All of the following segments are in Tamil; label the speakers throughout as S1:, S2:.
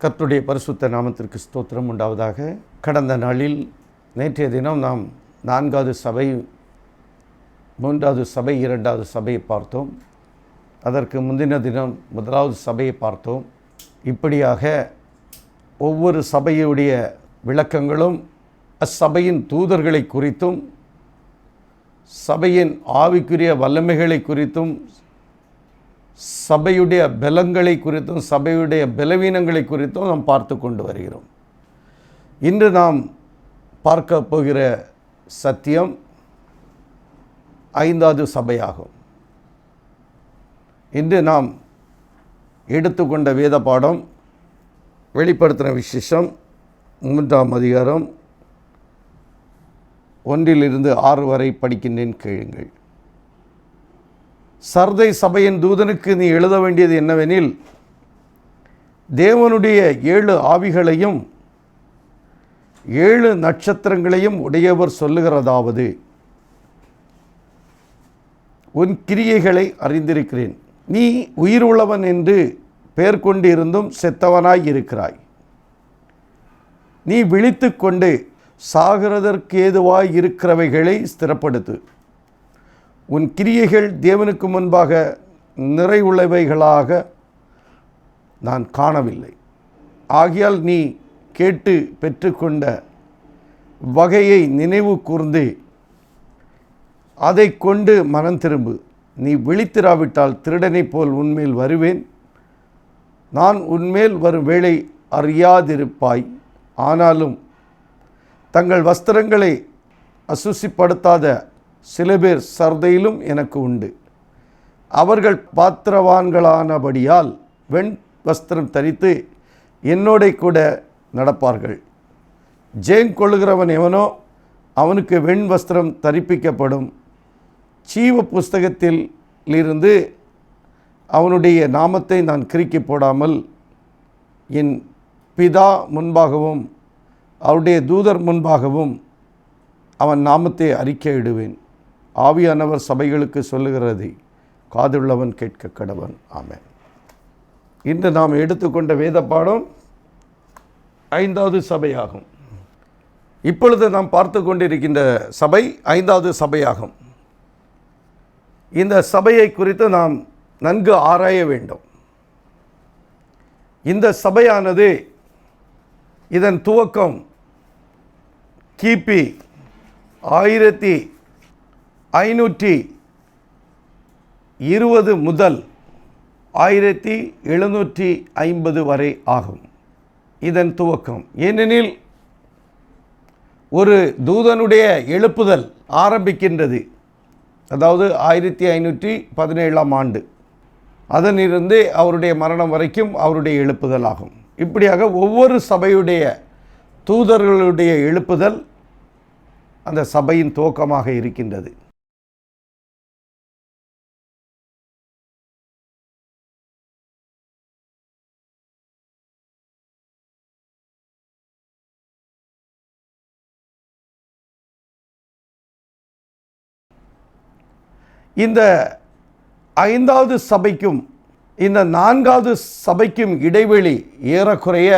S1: கர்த்தருடைய பரிசுத்த நாமத்திற்கு ஸ்தோத்திரம் உண்டாவதாக. கடந்த நாளில் நேற்றைய தினம் நாம் 4வது சபை, 3வது சபை, 2வது சபையை பார்த்தோம். அதற்கு முந்தின தினம் 1வது சபையை பார்த்தோம். இப்படியாக ஒவ்வொரு சபையுடைய விளக்கங்களும் அச்சபையின் தூதர்களை குறித்தும் சபையின் ஆவிக்குரிய வல்லமைகளை குறித்தும் சபையுடைய பலங்களை குறித்தும் சபையுடைய பலவீனங்களை குறித்தும் நாம் பார்த்து கொண்டு வருகிறோம். இன்று நாம் பார்க்க போகிற சத்தியம் 5வது சபையாகும். இன்று நாம் எடுத்துக்கொண்ட வேத பாடம் வெளிப்படுத்தின விசேஷம் 3ஆம் அதிகாரம் 1 6 வரை படிக்கின்றேன், கேளுங்கள். சர்தை சபையின் தூதனுக்கு நீ எழுத வேண்டியது என்னவெனில், தேவனுடைய 7 ஆவிகளையும் 7 நட்சத்திரங்களையும் உடையவர் சொல்லுகிறதாவது, உன் கிரியைகளை அறிந்திருக்கிறேன். நீ உயிர் உள்ளவன் என்று பெயர் கொண்டிருந்தும் செத்தவனாய் இருக்கிறாய். நீ விழித்து கொண்டு சாகிறதற்கேதுவாய் இருக்கிறவைகளை ஸ்திரப்படுத்து. உன் கிரியைகள் தேவனுக்கு முன்பாக நிறைவுள்ளவைகளாக நான் காணவில்லை. ஆகையால் நீ கேட்டு பெற்றுக்கொண்ட வகையை நினைவு கூர்ந்து அதை கொண்டு மனம் திரும்பு. நீ விழித்திராவிட்டால் திருடனைப் போல் உன்மேல் வருவேன். நான் உன்மேல் வரும் வேளை அறியாதிருப்பாய். ஆனாலும் தங்கள் வஸ்திரங்களை அசுசிப்படுத்தாத சில பேர் சர்தையிலும் எனக்கு உண்டு. அவர்கள் பாத்திரவான்களானபடியால் வெண் வஸ்திரம் தரித்து என்னோட கூட நடப்பார்கள். ஜெயம் கொள்ளுகிறவன் எவனோ அவனுக்கு வெண் வஸ்திரம் தரிப்பிக்கப்படும். ஜீவ புஸ்தகத்தில் இருந்து அவனுடைய நாமத்தை நான் கிறுக்கி போடாமல் என் பிதா முன்பாகவும் அவருடைய தூதர் முன்பாகவும் அவன் நாமத்தை அறிக்கையிடுவேன். ஆவியானவர் சபைகளுக்கு சொல்லுகிறதை காதுள்ளவன் கேட்க கடவன். ஆமென். இன்று நாம் எடுத்துக்கொண்ட வேத பாடம் 5வது சபையாகும். இப்பொழுது நாம் பார்த்து கொண்டிருக்கின்ற சபை 5வது சபையாகும். இந்த சபையை குறித்து நாம் நன்கு ஆராய வேண்டும். இந்த சபையானது இதன் துவக்கம் கிபி 1520 முதல் 1750 வரை ஆகும் இதன் துவக்கம். ஏனெனில் ஒரு தூதனுடைய எழுப்புதல் ஆரம்பிக்கின்றது. அதாவது 1517ஆம் ஆண்டு. அதனிருந்து அவருடைய மரணம் வரைக்கும் அவருடைய எழுப்புதல் ஆகும். இப்படியாக ஒவ்வொரு சபையுடைய தூதர்களுடைய எழுப்புதல் அந்த சபையின் துவக்கமாக இருக்கின்றது. இந்த 5வது சபைக்கும் இந்த 4வது சபைக்கும் இடைவெளி ஏறக்குறைய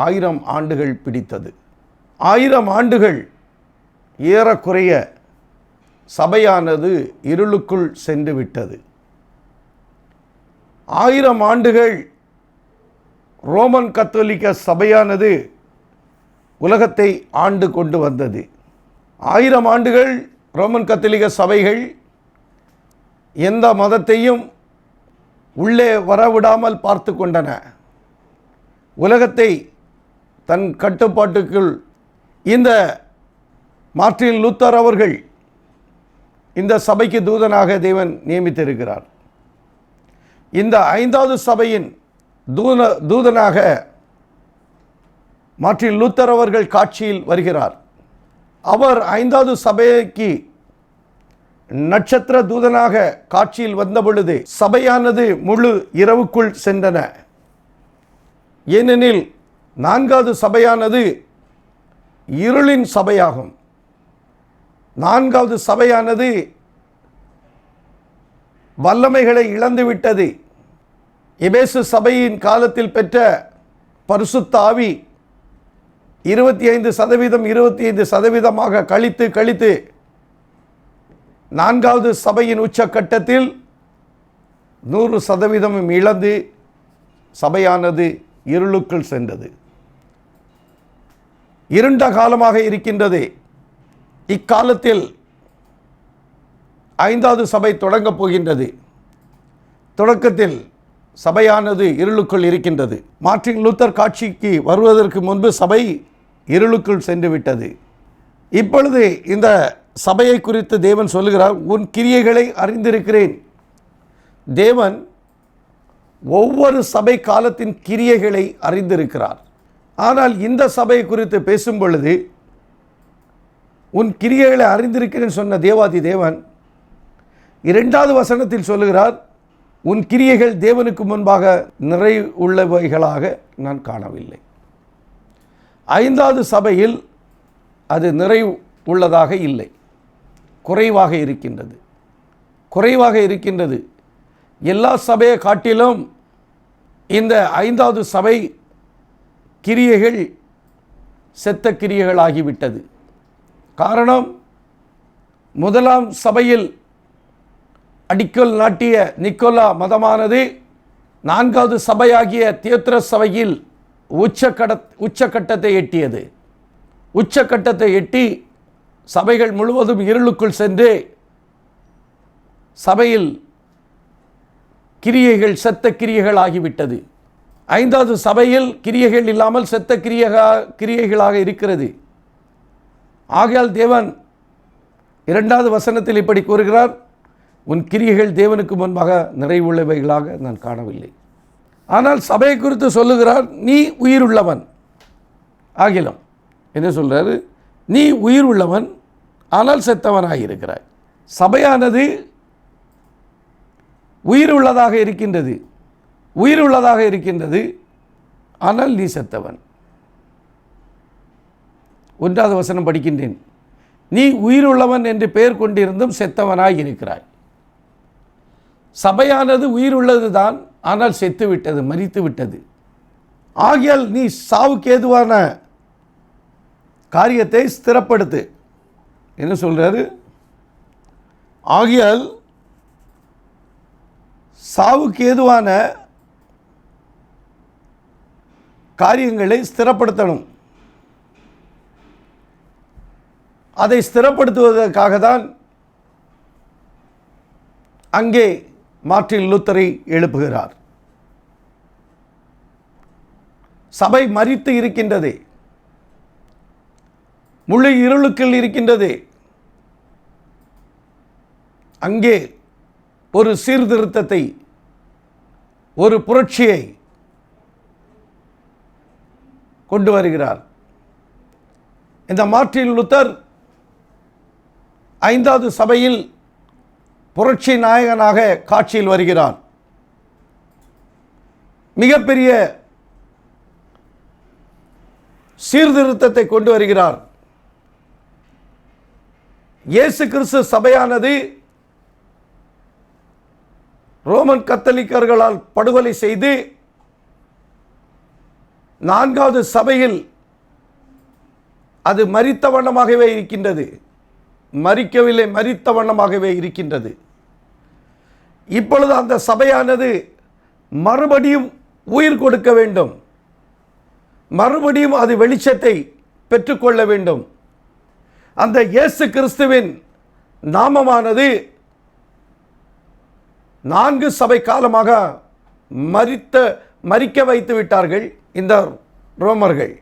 S1: 1000 ஆண்டுகள் பிடித்தது. 1000 ஆண்டுகள் ஏறக்குறைய சபையானது இருளுக்குள் சென்று விட்டது. 1000 ஆண்டுகள் ரோமன் கத்தோலிக்க சபையானது உலகத்தை ஆண்டு கொண்டு வந்தது. 1000 ஆண்டுகள் ரோமன் கத்தோலிக்க சபைகள் எந்த மதத்தையும் உள்ளே வரவிடாமல் பார்த்து கொண்டன. உலகத்தை தன் கட்டுப்பாட்டுக்குள் இந்த மார்ட்டின் லூத்தர் அவர்கள் இந்த சபைக்கு தூதனாக தேவன் நியமித்திருக்கிறார். இந்த 5வது சபையின் தூதனாக மார்ட்டின் லூத்தர் அவர்கள் காட்சியில் வருகிறார். அவர் 5வது சபைக்கு நட்சத்திர தூதனாக காட்சியில் வந்த பொழுது சபையானது முழு இரவுக்குள் சென்றன. ஏனெனில் 4வது சபையானது இருளின் சபையாகும். 4வது சபையானது வல்லமைகளை இழந்துவிட்டது. எபேசு சபையின் காலத்தில் பெற்ற பரிசுத்த ஆவி 25% கழித்து நான்காவது சபையின் உச்சக்கட்டத்தில் 100% இழந்து சபையானது இருளுக்குள் சென்றது. இருண்ட காலமாக இருக்கின்றது. இக்காலத்தில் 5வது சபை தொடங்கப் போகின்றது. தொடக்கத்தில் சபையானது இருளுக்குள் இருக்கின்றது. மார்ட்டின் லூத்தர் காட்சிக்கு வருவதற்கு முன்பு சபை இருளுக்குள் சென்று விட்டது. இப்பொழுது இந்த சபையை குறித்து தேவன் சொல்லுகிறார், உன் கிரியைகளை அறிந்திருக்கிறேன். தேவன் ஒவ்வொரு சபை காலத்தின் கிரியைகளை அறிந்திருக்கிறார். ஆனால் இந்த சபையை குறித்து பேசும் பொழுது உன் கிரியைகளை அறிந்திருக்கிறேன் சொன்ன தேவாதி தேவன் 2வது வசனத்தில் சொல்லுகிறார், உன் கிரியைகள் தேவனுக்கு முன்பாக நிறைவுள்ளவைகளாக நான் காணவில்லை. 5வது சபையில் அது நிறைவு உள்ளதாக இல்லை, குறைவாக இருக்கின்றது. எல்லா சபையை காட்டிலும் இந்த 5வது சபை கிரியைகள் செத்த கிரியைகளாகிவிட்டது. காரணம், 1ஆம் சபையில் அடிக்கல் நாட்டிய நிக்கோலா மதமானது 4வது சபையாகிய தியோத்திர சபையில் உச்சக்கட்டத்தை எட்டியது. உச்சக்கட்டத்தை எட்டி சபைகள் முழுவதும் இருளுக்குள் சென்று சபையில் கிரியைகள் செத்த கிரியைகள் ஆகிவிட்டது. 5வது சபையில் கிரியைகள் இல்லாமல் செத்த கிரியைகளாக இருக்கிறது. ஆகையால் தேவன் 2வது வசனத்தில் இப்படி கூறுகிறார், உன் கிரியைகள் தேவனுக்கு முன்பாக நிறைவுள்ளவைகளாக நான் காணவில்லை. ஆனால் சபையை குறித்து சொல்லுகிறார், நீ உயிர் உள்ளவன் ஆகிலும். என்ன சொல்றாரு? நீ உயிர் உள்ளவன் ஆனால் செத்தவனாக இருக்கிறாய். சபையானது உயிர் உள்ளதாக இருக்கின்றது, ஆனால் நீ செத்தவன். 1வது வசனம் படிக்கின்றேன், நீ உயிர் உள்ளவன் என்று பெயர் கொண்டிருந்தும் செத்தவனாய் இருக்கிறாய். சபையானது உயிர் உள்ளது தான், ஆனால் செத்து விட்டது, மரித்து விட்டது. ஆகையால் நீ சாவுக்கு ஏதுவான காரியத்தை ஸ்திரப்படுத்து. என்ன சொல்றாரு? ஆகையால் சாவுக்கு ஏதுவான காரியங்களை ஸ்திரப்படுத்தணும். அதை ஸ்திரப்படுத்துவதற்காக தான் அங்கே மார்ட்டின் லூத்தரை எழுப்புகிறார். சபை மரித்து இருக்கின்றது, முழு இருளுக்குள் இருக்கின்றது. அங்கே ஒரு சீர்திருத்தத்தை, ஒரு புரட்சியை கொண்டு வருகிறார். இந்த மார்ட்டின் லூத்தர் 5வது சபையில் புரட்சி நாயகனாக காட்சியில் வருகிறார். மிகப்பெரிய சீர்திருத்தத்தை கொண்டு வருகிறார். இயேசு கிறிஸ்து சபையானது ரோமன் கத்தோலிக்கர்களால் படுகொலை செய்து 4வது சபையில் அது மரித்த வண்ணமாகவே இருக்கின்றது. மரிக்கவில்லை, மரித்த வண்ணமாகவே இருக்கின்றது. இப்பொழுது அந்த சபையானது மறுபடியும் உயிர் கொடுக்க வேண்டும், மறுபடியும் அது வெளிச்சத்தை பெற்றுக்கொள்ள வேண்டும். அந்த இயேசு கிறிஸ்துவின் நாமமானது 4 சபை காலமாக மரிக்க வைத்து விட்டார்கள் இந்த ரோமர்கள்.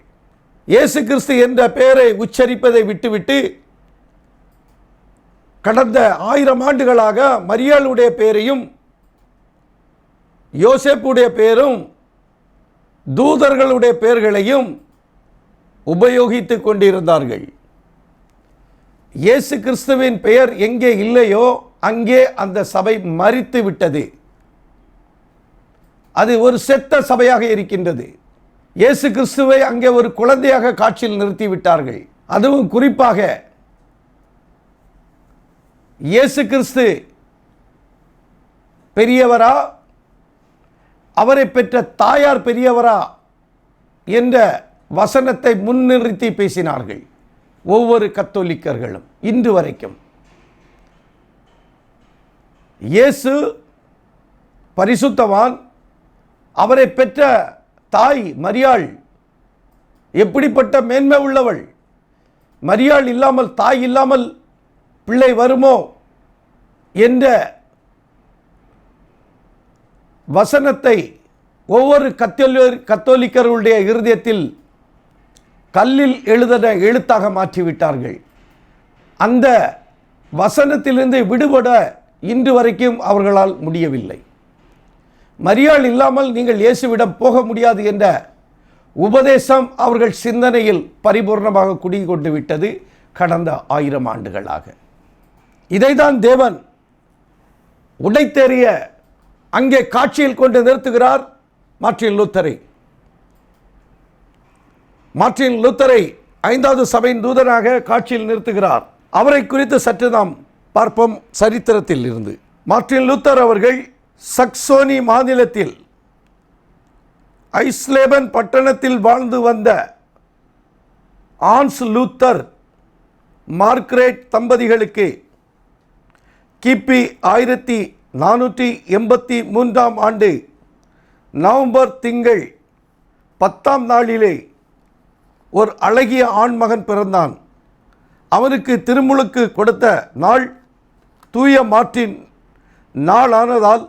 S1: இயேசு கிறிஸ்து என்ற பெயரை உச்சரிப்பதை விட்டுவிட்டு கடந்த 1000 ஆண்டுகளாக மரியாளுடைய பெயரையும் யோசேப்புடைய பெயரும் தூதர்களுடைய பெயர்களையும் உபயோகித்துக் கொண்டிருந்தார்கள். இயேசு கிறிஸ்துவின் பெயர் எங்கே இல்லையோ அங்கே அந்த சபை மரித்து விட்டது. அது ஒரு செத்த சபையாக இருக்கின்றது. இயேசு கிறிஸ்துவை அங்கே ஒரு குழந்தையாக காட்சியில் நிறுத்திவிட்டார்கள். அதுவும் குறிப்பாக இயேசு கிறிஸ்து பெரியவரா, அவரை பெற்ற தாயார் பெரியவரா என்ற வசனத்தை முன்னிறுத்தி பேசினார்கள் ஒவ்வொரு கத்தோலிக்கர்களும் இன்று வரைக்கும். இயேசு பரிசுத்தவான், அவரை பெற்ற தாய் மரியாள் எப்படிப்பட்ட மேன்மை உள்ளவள், மரியாள் இல்லாமல், தாய் இல்லாமல் பிள்ளை வருமோ என்ற வசனத்தை ஒவ்வொரு கத்தோலிக்கருடைய இருதயத்தில் கல்லில் எழுதின எழுத்தாக மாற்றிவிட்டார்கள். அந்த வசனத்திலிருந்து விடுபட இன்று வரைக்கும் அவர்களால் முடியவில்லை. மரியாள் இல்லாமல் நீங்கள் இயேசுவிடம் போக முடியாது என்ற உபதேசம் அவர்கள் சிந்தனையில் பரிபூர்ணமாக குடிகொண்டு விட்டது கடந்த 1000 ஆண்டுகளாக. இதைதான் தேவன் உடைத்தெறிய அங்கே காட்சியில் கொண்டு நிறுத்துகிறார் மார்ட்டின் லூத்தரை. மார்ட்டின் லூத்தரை 5வது சபையின் தூதனாக காட்சியில் நிறுத்துகிறார். அவரை குறித்து சற்று நாம் பார்ப்போம் சரித்திரத்தில் இருந்து. மார்ட்டின் லூத்தர் அவர்கள் சக்சோனி மாநிலத்தில் ஐஸ்லேபன் பட்டணத்தில் வாழ்ந்து வந்த ஆன்ஸ் லூத்தர் மார்க்ரெட் தம்பதிகளுக்கு கிபி 1483 ஆண்டு நவம்பர் திங்கள் 10ஆம் நாளிலே ஒரு அழகிய ஆண்மகன் பிறந்தான். அவனுக்கு திருமுழுக்கு கொடுத்த நாள் தூய மார்ட்டின் நாளானதால்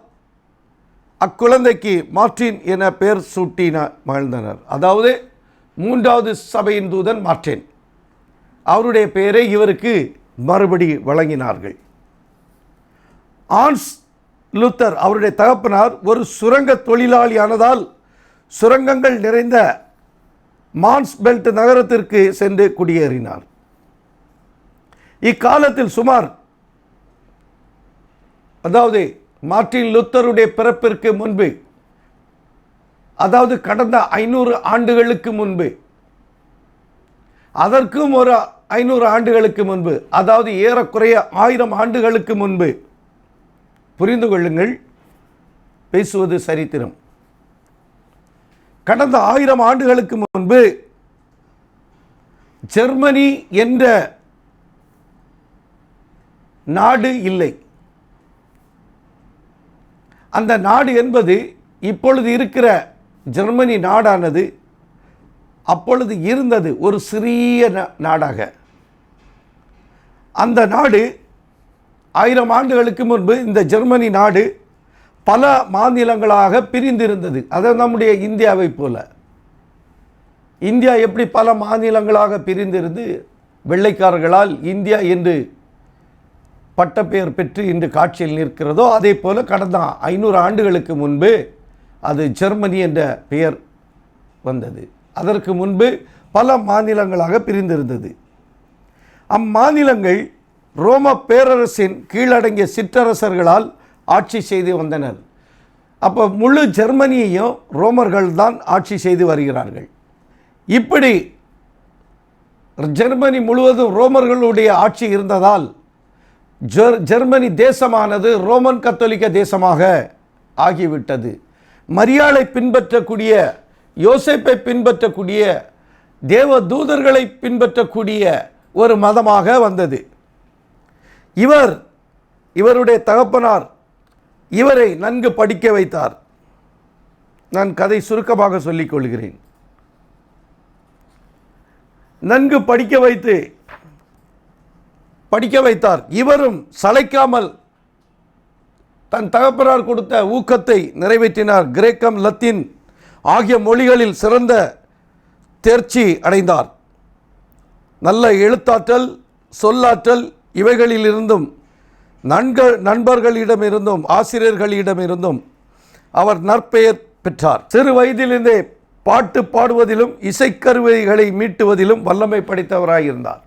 S1: அக்குழந்தைக்கு மார்ட்டின் என பெயர் சூட்டின மகிழ்ந்தனர். அதாவது 3வது சபையின் தூதன் மார்ட்டின், அவருடைய பெயரை இவருக்கு மறுபடி வழங்கினார்கள். ஆன்ஸ் லூத்தர் அவருடைய தகப்பனார் ஒரு சுரங்க தொழிலாளியானதால் சுரங்கங்கள் நிறைந்த மான்ஸ்பெல்ட் நகரத்திற்கு சென்று குடியேறினார். இக்காலத்தில் அதாவது மார்ட்டின் லூத்தருடைய பிறப்பிற்கு முன்பு, அதாவது கடந்த 500 ஆண்டுகளுக்கு முன்பு, அதற்கும் ஒரு 500 ஆண்டுகளுக்கு முன்பு, அதாவது ஏறக்குறைய 1000 ஆண்டுகளுக்கு முன்பு, புரிந்து கொள்ளுங்கள், பேசுவது சரித்திரம். கடந்த 1000 ஆண்டுகளுக்கு முன்பு ஜெர்மனி என்ற நாடு இல்லை. அந்த நாடு என்பது இப்பொழுது இருக்கிற ஜெர்மனி நாடானது அப்பொழுது இருந்தது ஒரு சிறிய நாடாக. அந்த நாடு 1000 ஆண்டுகளுக்கு முன்பு இந்த ஜெர்மனி நாடு பல மாநிலங்களாக பிரிந்திருந்தது. அது நம்முடைய இந்தியாவை போல. இந்தியா எப்படி பல மாநிலங்களாக பிரிந்திருந்து வெள்ளைக்காரர்களால் இந்தியா என்று பட்டப்பெயர் பெற்று இன்று காட்சியில் நிற்கிறதோ, அதே போல கடந்த 500 ஆண்டுகளுக்கு முன்பு அது ஜெர்மனி என்ற பெயர் வந்தது. அதற்கு முன்பு பல மாநிலங்களாக பிரிந்திருந்தது. அம்மாநிலங்கள் ரோம பேரரசின் கீழடங்கிய சிற்றரசர்களால் ஆட்சி செய்து வந்தனர். அப்போ முழு ஜெர்மனியையும் ரோமர்கள் தான் ஆட்சி செய்து வருகிறார்கள். இப்படி ஜெர்மனி முழுவதும் ரோமர்களுடைய ஆட்சி இருந்ததால் ஜெர்மனி தேசமானது ரோமன் கத்தோலிக்க தேசமாக ஆகிவிட்டது. மரியாளை பின்பற்றக்கூடிய, யோசேப்பை பின்பற்றக்கூடிய, தேவ தூதர்களை பின்பற்றக்கூடிய ஒரு மதமாக வந்தது. இவருடைய தகப்பனார் இவரை நன்கு படிக்க வைத்தார். நான் கதை சுருக்கமாக சொல்லிக் கொள்கிறேன். நன்கு படிக்க வைத்தார். இவரும் சளைக்காமல் தன் தகப்பனார் கொடுத்த ஊக்கத்தை நிறைவேற்றினார். கிரேக்கம், லத்தீன் ஆகிய மொழிகளில் சிறந்த தேர்ச்சி அடைந்தார். நல்ல எழுத்தாற்றல், சொல்லாற்றல் இவைகளிலிருந்தும் நண்பர்களிடமிருந்தும் ஆசிரியர்களிடமிருந்தும் அவர் நற்பெயர் பெற்றார். சிறு வயதிலிருந்தே பாட்டு பாடுவதிலும் இசைக்கருவிகளை மீட்டுவதிலும் வல்லமை படைத்தவராயிருந்தார்.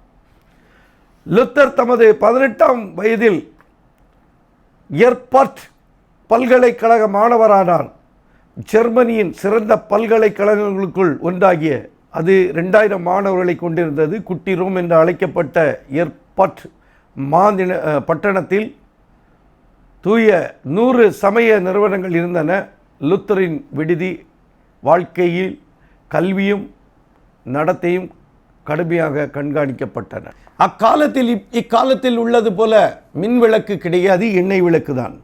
S1: லூத்தர் தமது 18ஆம் வயதில் எர்பர்ட் பல்கலைக்கழக மாணவரானார். ஜெர்மனியின் சிறந்த பல்கலைக்கழகங்களுக்குள் ஒன்றாகிய அது 2000 மாணவர்களை கொண்டிருந்தது. குட்டி ரோம் என்று அழைக்கப்பட்ட எர்பர்ட் பட்டணத்தில் தூய 100 சமய நிறுவனங்கள் இருந்தன. லூத்தரின் விடுதி வாழ்க்கையில் கல்வியும் நடத்தையும் கடுமையாக கண்காணிக்கப்பட்டன. அக்காலத்தில் இக்காலத்தில் உள்ளது போல மின் விளக்கு கிடையாது, எண்ணெய் விளக்கு தான்.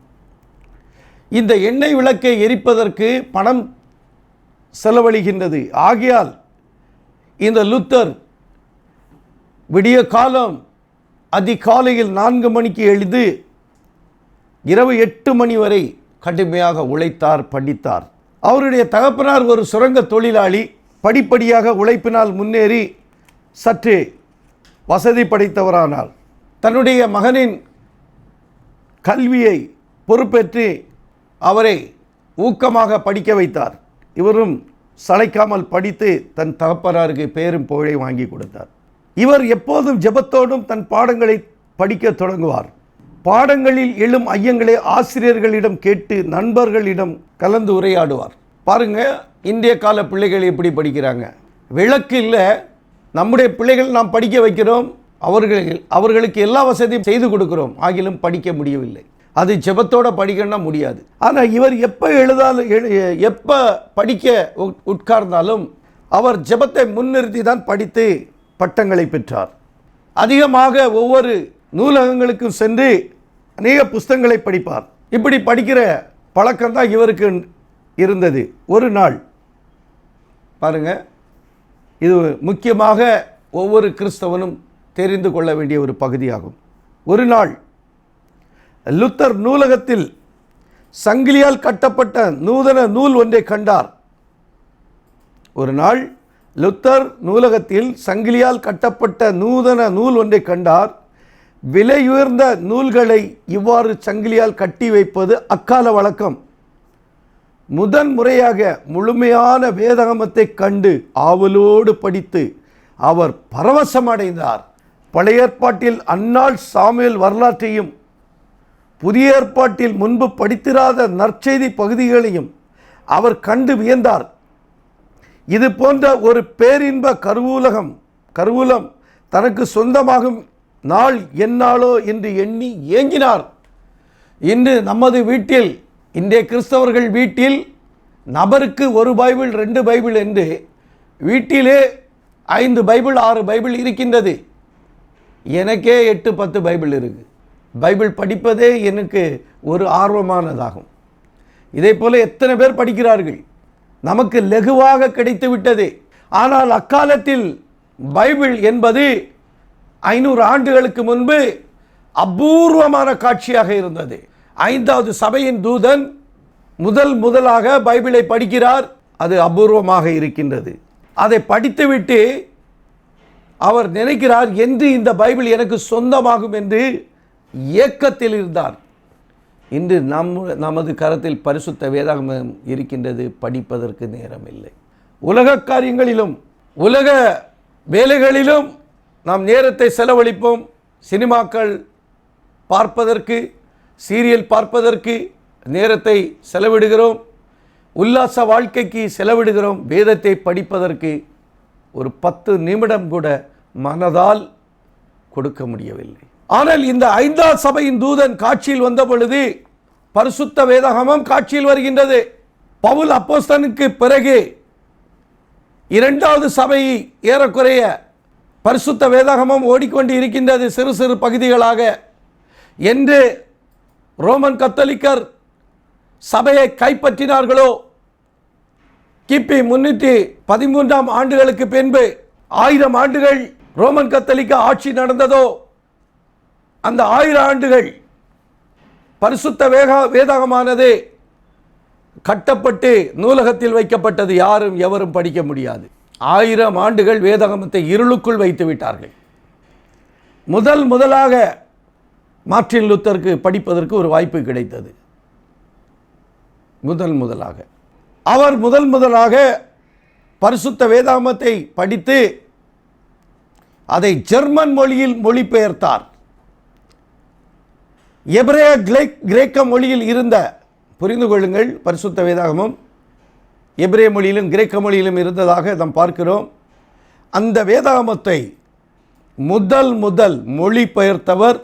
S1: இந்த எண்ணெய் விளக்கை எரிப்பதற்கு பணம் செலவழிகின்றது. ஆகையால் இந்த லூத்தர் விடிய காலம் அதிகாலையில் 4 மணிக்கு எழுந்து இரவு 8 மணி வரை கடுமையாக உழைத்தார், படித்தார். அவருடைய தகப்பனார் ஒரு சுரங்க தொழிலாளி. படிப்படியாக உழைப்பினால் முன்னேறி சற்று வசதி படைத்தவரானார். தன்னுடைய மகனின் கல்வியை பொறுப்பேற்று அவரை ஊக்கமாக படிக்க வைத்தார். இவரும் சளைக்காமல் படித்து தன் தகப்பனாருக்கு பேரும் புகழை வாங்கி கொடுத்தார். இவர் எப்போதும் ஜெபத்தோடும் தன் பாடங்களை படிக்க தொடங்குவார். பாடங்களில் எழும் ஐயங்களை ஆசிரியர்களிடம் கேட்டு நண்பர்களிடம் கலந்து உரையாடுவார். பாருங்க, இந்திய கால பிள்ளைகள் எப்படி படிக்கிறாங்க. விளக்கு இல்லை, நம்முடைய பிள்ளைகள் நாம் படிக்க வைக்கிறோம், அவர்களுக்கு எல்லா வசதியும் செய்து கொடுக்கிறோம், ஆகிலும் படிக்க முடியவில்லை. அது ஜெபத்தோடு படிக்கணும்னா முடியாது. ஆனால் இவர் எப்போ படிக்க உட்கார்ந்தாலும் அவர் ஜெபத்தை முன்னிறுத்தி தான் படித்து பட்டங்களை பெற்றார். அதிகமாக ஒவ்வொரு நூலகங்களுக்கும் சென்று அநேக புஸ்தகங்களை படிப்பார். இப்படி படிக்கிற பழக்கம்தான் இவருக்கு இருந்தது. ஒரு நாள் பாருங்க, இது முக்கியமாக ஒவ்வொரு கிறிஸ்தவனும் தெரிந்து கொள்ள வேண்டிய ஒரு பகுதியாகும். ஒரு நாள் லூத்தர் நூலகத்தில் சங்கிலியால் கட்டப்பட்ட நூதன நூல் ஒன்றை கண்டார். ஒரு நாள் லூத்தர் நூலகத்தில் சங்கிலியால் கட்டப்பட்ட நூதன நூல் ஒன்றை கண்டார். விலையுயர்ந்த நூல்களை இவ்வாறு சங்கிலியால் கட்டி வைப்பது அக்கால வழக்கம். முதன் முறையாக முழுமையான வேதாகமத்தை கண்டு ஆவலோடு படித்து அவர் பரவசமடைந்தார். பழைய ஏற்பாட்டில் அந்நாள் சாமுவேல் வரலாற்றையும் புதிய ஏற்பாட்டில் முன்பு படித்திராத நற்செய்தி பகுதிகளையும் அவர் கண்டு வியந்தார். இது போன்ற ஒரு பேரின்ப கருவூலம் தனக்கு சொந்தமாகும் நாள் என்னாலோ என்று எண்ணி ஏங்கினார். இன்று நமது வீட்டில், இன்றைய கிறிஸ்தவர்கள் வீட்டில் நபருக்கு 1 பைபிள் 2 பைபிள் என்று வீட்டிலே 5 பைபிள் 6 பைபிள் இருக்கின்றது. எனக்கே 8-10 பைபிள் இருக்குது. பைபிள் படிப்பதே எனக்கு ஒரு ஆர்வமானதாகும். இதே போல எத்தனை பேர் படிக்கிறார்கள். நமக்கு லகுவாக கிடைத்து விட்டது. ஆனால் அக்காலத்தில் பைபிள் என்பது 500 ஆண்டுகளுக்கு முன்பு அபூர்வமான காட்சியாக இருந்தது. 5வது சபையின் தூதன் முதலாக பைபிளை படிக்கிறார். அது அபூர்வமாக இருக்கின்றது. அதை படித்துவிட்டு அவர் நினைக்கிறார், என்று இந்த பைபிள் எனக்கு சொந்தமாகும் என்று ஏக்கத்தில் இருந்தார். இன்று நமது கரத்தில் பரிசுத்த வேதாகமம் இருக்கின்றது, படிப்பதற்கு நேரம் இல்லை. உலக காரியங்களிலும் உலக வேலைகளிலும் நாம் நேரத்தை செலவழிப்போம். சினிமாக்கள் பார்ப்பதற்கு, சீரியல் பார்ப்பதற்கு நேரத்தை செலவிடுகிறோம். உல்லாச வாழ்க்கைக்கு செலவிடுகிறோம். வேதத்தை படிப்பதற்கு ஒரு 10 நிமிடம் கூட மனதால் கொடுக்க முடியவில்லை. ஆனால் இந்த 5வது சபையின் தூதன் காட்சியில் வந்த பொழுது பரிசுத்த வேதாகமம் காட்சியில் வருகின்றது. பவுல் அப்போஸ்தலனுக்கு பிறகு 2வது சபை ஏறக்குறைய பரிசுத்த வேதாகமம் ஓடிக்கொண்டு இருக்கின்றது, சிறு சிறு பகுதிகளாக. என்று ரோமன் கத்தோலிக்கர் சபையை கைப்பற்றினார்களோ, கிபி 313 ஆண்டுகளுக்கு பின்பு 1000 ஆண்டுகள் ரோமன் கத்தோலிக்க ஆட்சி நடந்ததோ, அந்த 1000 ஆண்டுகள் பரிசுத்த வேதாகமானது கட்டப்பட்டு நூலகத்தில் வைக்கப்பட்டது. யாரும் எவரும் படிக்க முடியாது. 1000 ஆண்டுகள் வேதாகமத்தை இருளுக்குள் வைத்து விட்டார்கள். முதலாக மார்ட்டின் லூத்தருக்கு படிப்பதற்கு ஒரு வாய்ப்பு கிடைத்தது. முதலாக அவர் முதலாக பரிசுத்த வேதாகமத்தை படித்து அதை ஜெர்மன் மொழியில் மொழிபெயர்த்தார். எபிரேய கிரேக்க மொழியில் இருந்த, புரிந்து கொள்ளுங்கள், பரிசுத்த வேதாகமம் எபிரேய மொழியிலும் கிரேக்க மொழியிலும் இருந்ததாக நாம் பார்க்கிறோம். அந்த வேதாகமத்தை முதல் மொழிபெயர்த்தவர்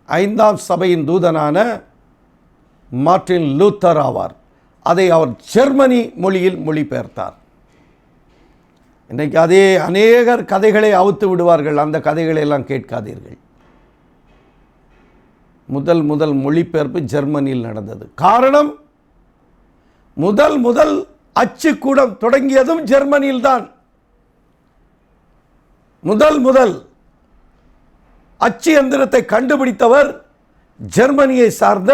S1: 5ஆம் சபையின் தூதனான மார்ட்டின் லூத்தர் ஆவார். அதை அவர் ஜெர்மனி மொழியில் மொழிபெயர்த்தார். இன்றைக்கு அதே அநேகர் கதைகளை அவுத்து விடுவார்கள். அந்த கதைகளை எல்லாம் கேட்காதீர்கள். முதல் மொழிபெயர்ப்பு ஜெர்மனியில் நடந்தது. காரணம், முதல் அச்சுக்கூடம் தொடங்கியதும் ஜெர்மனியில் தான். முதல் அச்சு எந்திரத்தை கண்டுபிடித்தவர் ஜெர்மனியை சார்ந்த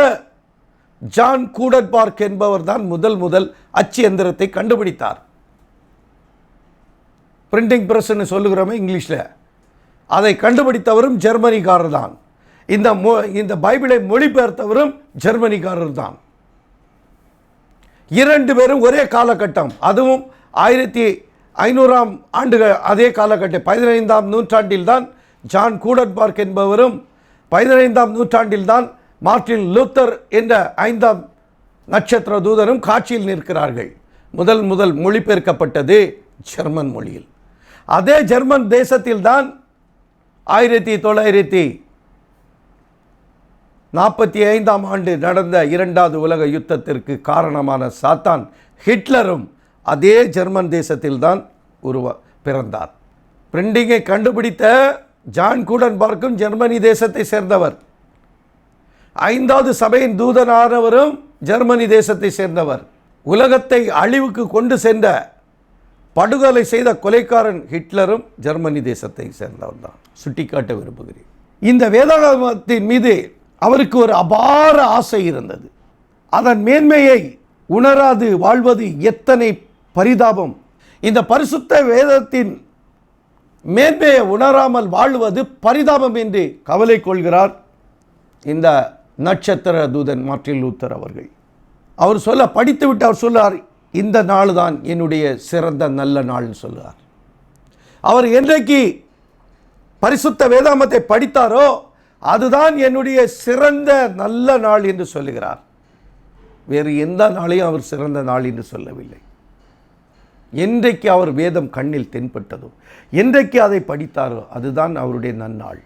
S1: ஜான் கூடன்பார்க் என்பவர் தான் முதல் அச்சு எந்திரத்தை கண்டுபிடித்தார். பிரிண்டிங் பிரஸ்ன்னு சொல்லுகிறோமே இங்கிலீஷில், அதை கண்டுபிடித்தவரும் ஜெர்மனிக்காரர் தான். இந்த பைபிளை மொழிபெயர்த்தவரும் ஜெர்மனிக்காரர் தான். 2 பேரும் ஒரே காலகட்டம், அதுவும் 1500ஆம் ஆண்டுகள். அதே காலகட்டம் 15ஆம் நூற்றாண்டில் தான் ஜான் கூடன்பார்க் என்பவரும், 15ஆம் நூற்றாண்டில் தான் மார்ட்டின் லூத்தர் என்ற 5ஆம் நட்சத்திர தூதரும் காட்சியில் நிற்கிறார்கள். முதல் மொழிபெயர்க்கப்பட்டது ஜெர்மன் மொழியில். அதே ஜெர்மன் தேசத்தில் தான் 1945ஆம் ஆண்டு நடந்த 2வது உலக யுத்தத்திற்கு காரணமான சாத்தான் ஹிட்லரும் அதே ஜெர்மன் தேசத்தில் தான் பிறந்தார். பிரிண்டிங்கை கண்டுபிடித்த ஜான் கூடன்பார்க்கும் ஜெர்மனி தேசத்தை சேர்ந்தவர். 5வது சபையின் தூதனானவரும் ஜெர்மனி தேசத்தை சேர்ந்தவர். உலகத்தை அழிவுக்கு கொண்டு சென்ற படுகொலை செய்த கொலைக்காரன் ஹிட்லரும் ஜெர்மனி தேசத்தை சேர்ந்தவர் தான். சுட்டிக்காட்ட விரும்புகிறேன். இந்த வேதாகமத்தின் மீது அவருக்கு ஒரு அபார ஆசை இருந்தது. அதன் மேன்மையை உணராது வாழ்வது எத்தனை பரிதாபம். இந்த பரிசுத்த வேதத்தின் மேன்மையை உணராமல் வாழ்வது பரிதாபம் என்று கவலை கொள்கிறார் இந்த நட்சத்திர தூதன் மார்ட்டின் லூத்தர் அவர்கள். அவர் படித்துவிட்டு அவர் சொல்லார், இந்த நாள் தான் என்னுடைய சிறந்த நல்ல நாள்னு சொல்லுவார். அவர் என்றைக்கு பரிசுத்த வேதாகமத்தை படித்தாரோ அதுதான் என்னுடைய சிறந்த நல்ல நாள் என்று சொல்லுகிறார். வேறு எந்த நாளையும் அவர் சிறந்த நாள் என்று சொல்லவில்லை. என்றைக்கு அவர் வேதம் கண்ணில் தென்பட்டதோ, என்றைக்கு அதை படித்தாரோ அதுதான் அவருடைய நன்னாள்,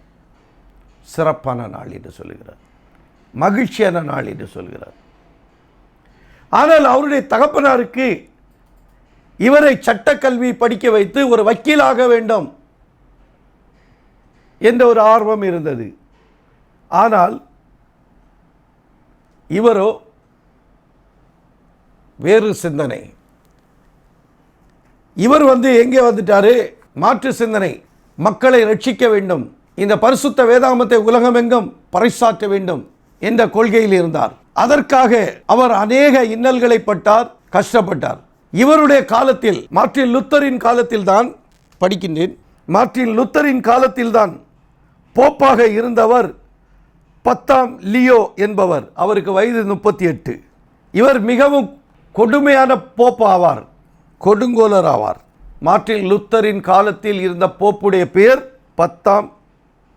S1: சிறப்பான நாள் என்று சொல்லுகிறார், மகிழ்ச்சியான நாள் என்று சொல்கிறார். ஆனால் அவருடைய தகப்பனாருக்கு இவரை சட்டக்கல்வி படிக்க வைத்து ஒரு வக்கீலாக வேண்டும் என்ற ஒரு ஆர்வம் இருந்தது. ஆனால் இவரோ வேறு சிந்தனை. இவர் எங்கே வந்துட்டாரு? மாற்று சிந்தனை. மக்களை ரட்சிக்க வேண்டும், இந்த பரிசுத்த வேதாகமத்தை உலகமெங்கும் பறைசாற்ற வேண்டும் என்ற கொள்கையில் இருந்தார். அதற்காக அவர் அநேக இன்னல்களை பட்டார், கஷ்டப்பட்டார். இவருடைய காலத்தில், மார்ட்டின் லூத்தரின் காலத்தில் தான் படிக்கின்றேன், மார்ட்டின் லூத்தரின் காலத்தில் தான் போப்பாக இருந்தவர் 10ஆம் லியோ என்பவர். அவருக்கு வயது 38. இவர் மிகவும் கொடுமையான போப் ஆவார், கொடுங்கோலர் ஆவார். மார்ட்டின் லூத்தரின் காலத்தில் இருந்த போப்புடைய பெயர் 10ஆம்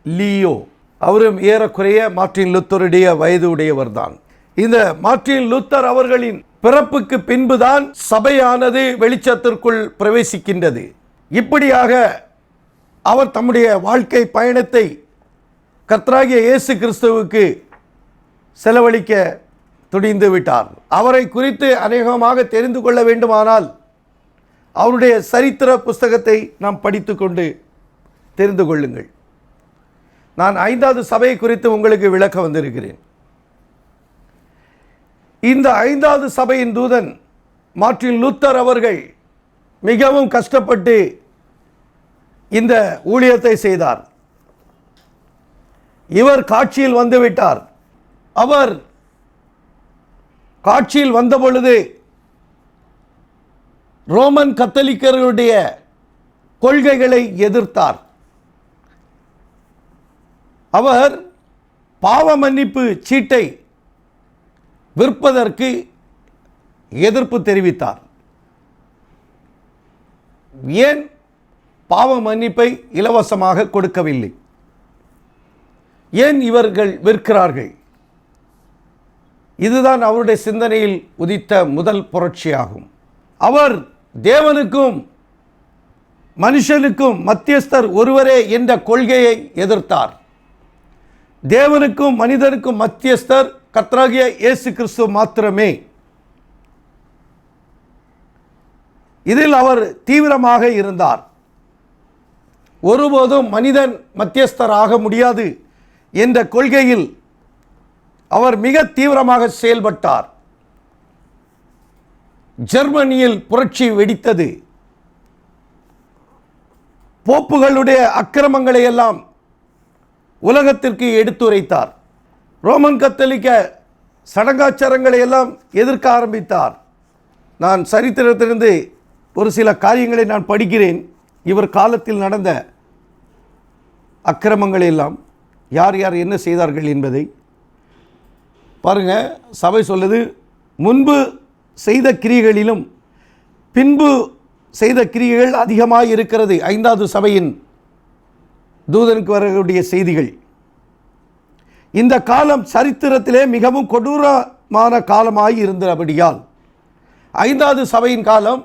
S1: லியோ. அவரும் ஏறக்குறைய மார்ட்டின் லூத்தருடைய வயது உடையவர் தான். இந்த மார்ட்டின் லூத்தர் அவர்களின் பிறப்புக்கு பின்புதான் சபையானது வெளிச்சத்திற்குள் பிரவேசிக்கின்றது. இப்படியாக அவர் தம்முடைய வாழ்க்கை பயணத்தை கர்த்தராகிய இயேசு கிறிஸ்துவுக்கு செலவழிக்க துணிந்து விட்டார். அவரை குறித்து அநேகமாக தெரிந்து கொள்ள வேண்டுமானால் அவருடைய சரித்திர புஸ்தகத்தை நாம் படித்து கொண்டு தெரிந்து கொள்ளுங்கள். நான் 5வது சபையை குறித்து உங்களுக்கு விளக்க வந்திருக்கிறேன். இந்த 5வது சபையின் தூதன் மார்ட்டின் லூத்தர் அவர்கள் மிகவும் கஷ்டப்பட்டு இந்த ஊழியத்தை செய்தார். இவர் காட்சியில் வந்துவிட்டார். அவர் காட்சியில் வந்த பொழுது ரோமன் கத்தோலிக்கர்களுடைய கொள்கைகளை எதிர்த்தார். அவர் பாவ மன்னிப்பு சீட்டை விற்பதற்கு எதிர்ப்பு தெரிவித்தார். ஏன் பாவ மன்னிப்பை இலவசமாக கொடுக்கவில்லை? ஏன் இவர்கள் விற்கிறார்கள்? இதுதான் அவருடைய சிந்தனையில் உதித்த முதல் புரட்சியாகும். அவர் தேவனுக்கும் மனுஷனுக்கும் மத்தியஸ்தர் ஒருவரே என்ற கொள்கையை எதிர்த்தார். தேவனுக்கும் மனிதனுக்கும் மத்தியஸ்தர் கர்த்தராகிய இயேசு கிறிஸ்து மாத்திரமே. இதில் அவர் தீவிரமாக இருந்தார். ஒருபோதும் மனிதன் மத்தியஸ்தராக முடியாது என்ற கொள்கையில் அவர் மிக தீவிரமாக செயல்பட்டார். ஜெர்மனியில் புரட்சி வெடித்தது. போப்புகளுடைய அக்கிரமங்களை எல்லாம் உலகத்திற்கு எடுத்துரைத்தார். ரோமன் கத்தோலிக்க சடங்காச்சாரங்களை எல்லாம் எதிர்க்க ஆரம்பித்தார். நான் சரித்திரத்திலிருந்து ஒரு சில காரியங்களை நான் படிக்கிறேன். இவர் காலத்தில் நடந்த அக்கிரமங்களை எல்லாம் யார் யார் என்ன செய்தார்கள் என்பதை பாருங்க. சபை சொல்லுது, முன்பு செய்த கிரியைகளிலும் பின்பு செய்த கிரியைகள் அதிகமாக இருக்கிறது. 5வது சபையின் தூதனுக்கு வரக்கூடிய செய்திகள். இந்த காலம் சரித்திரத்திலே மிகவும் கொடூரமான காலமாய் இருந்தபடியால் 5வது சபையின் காலம்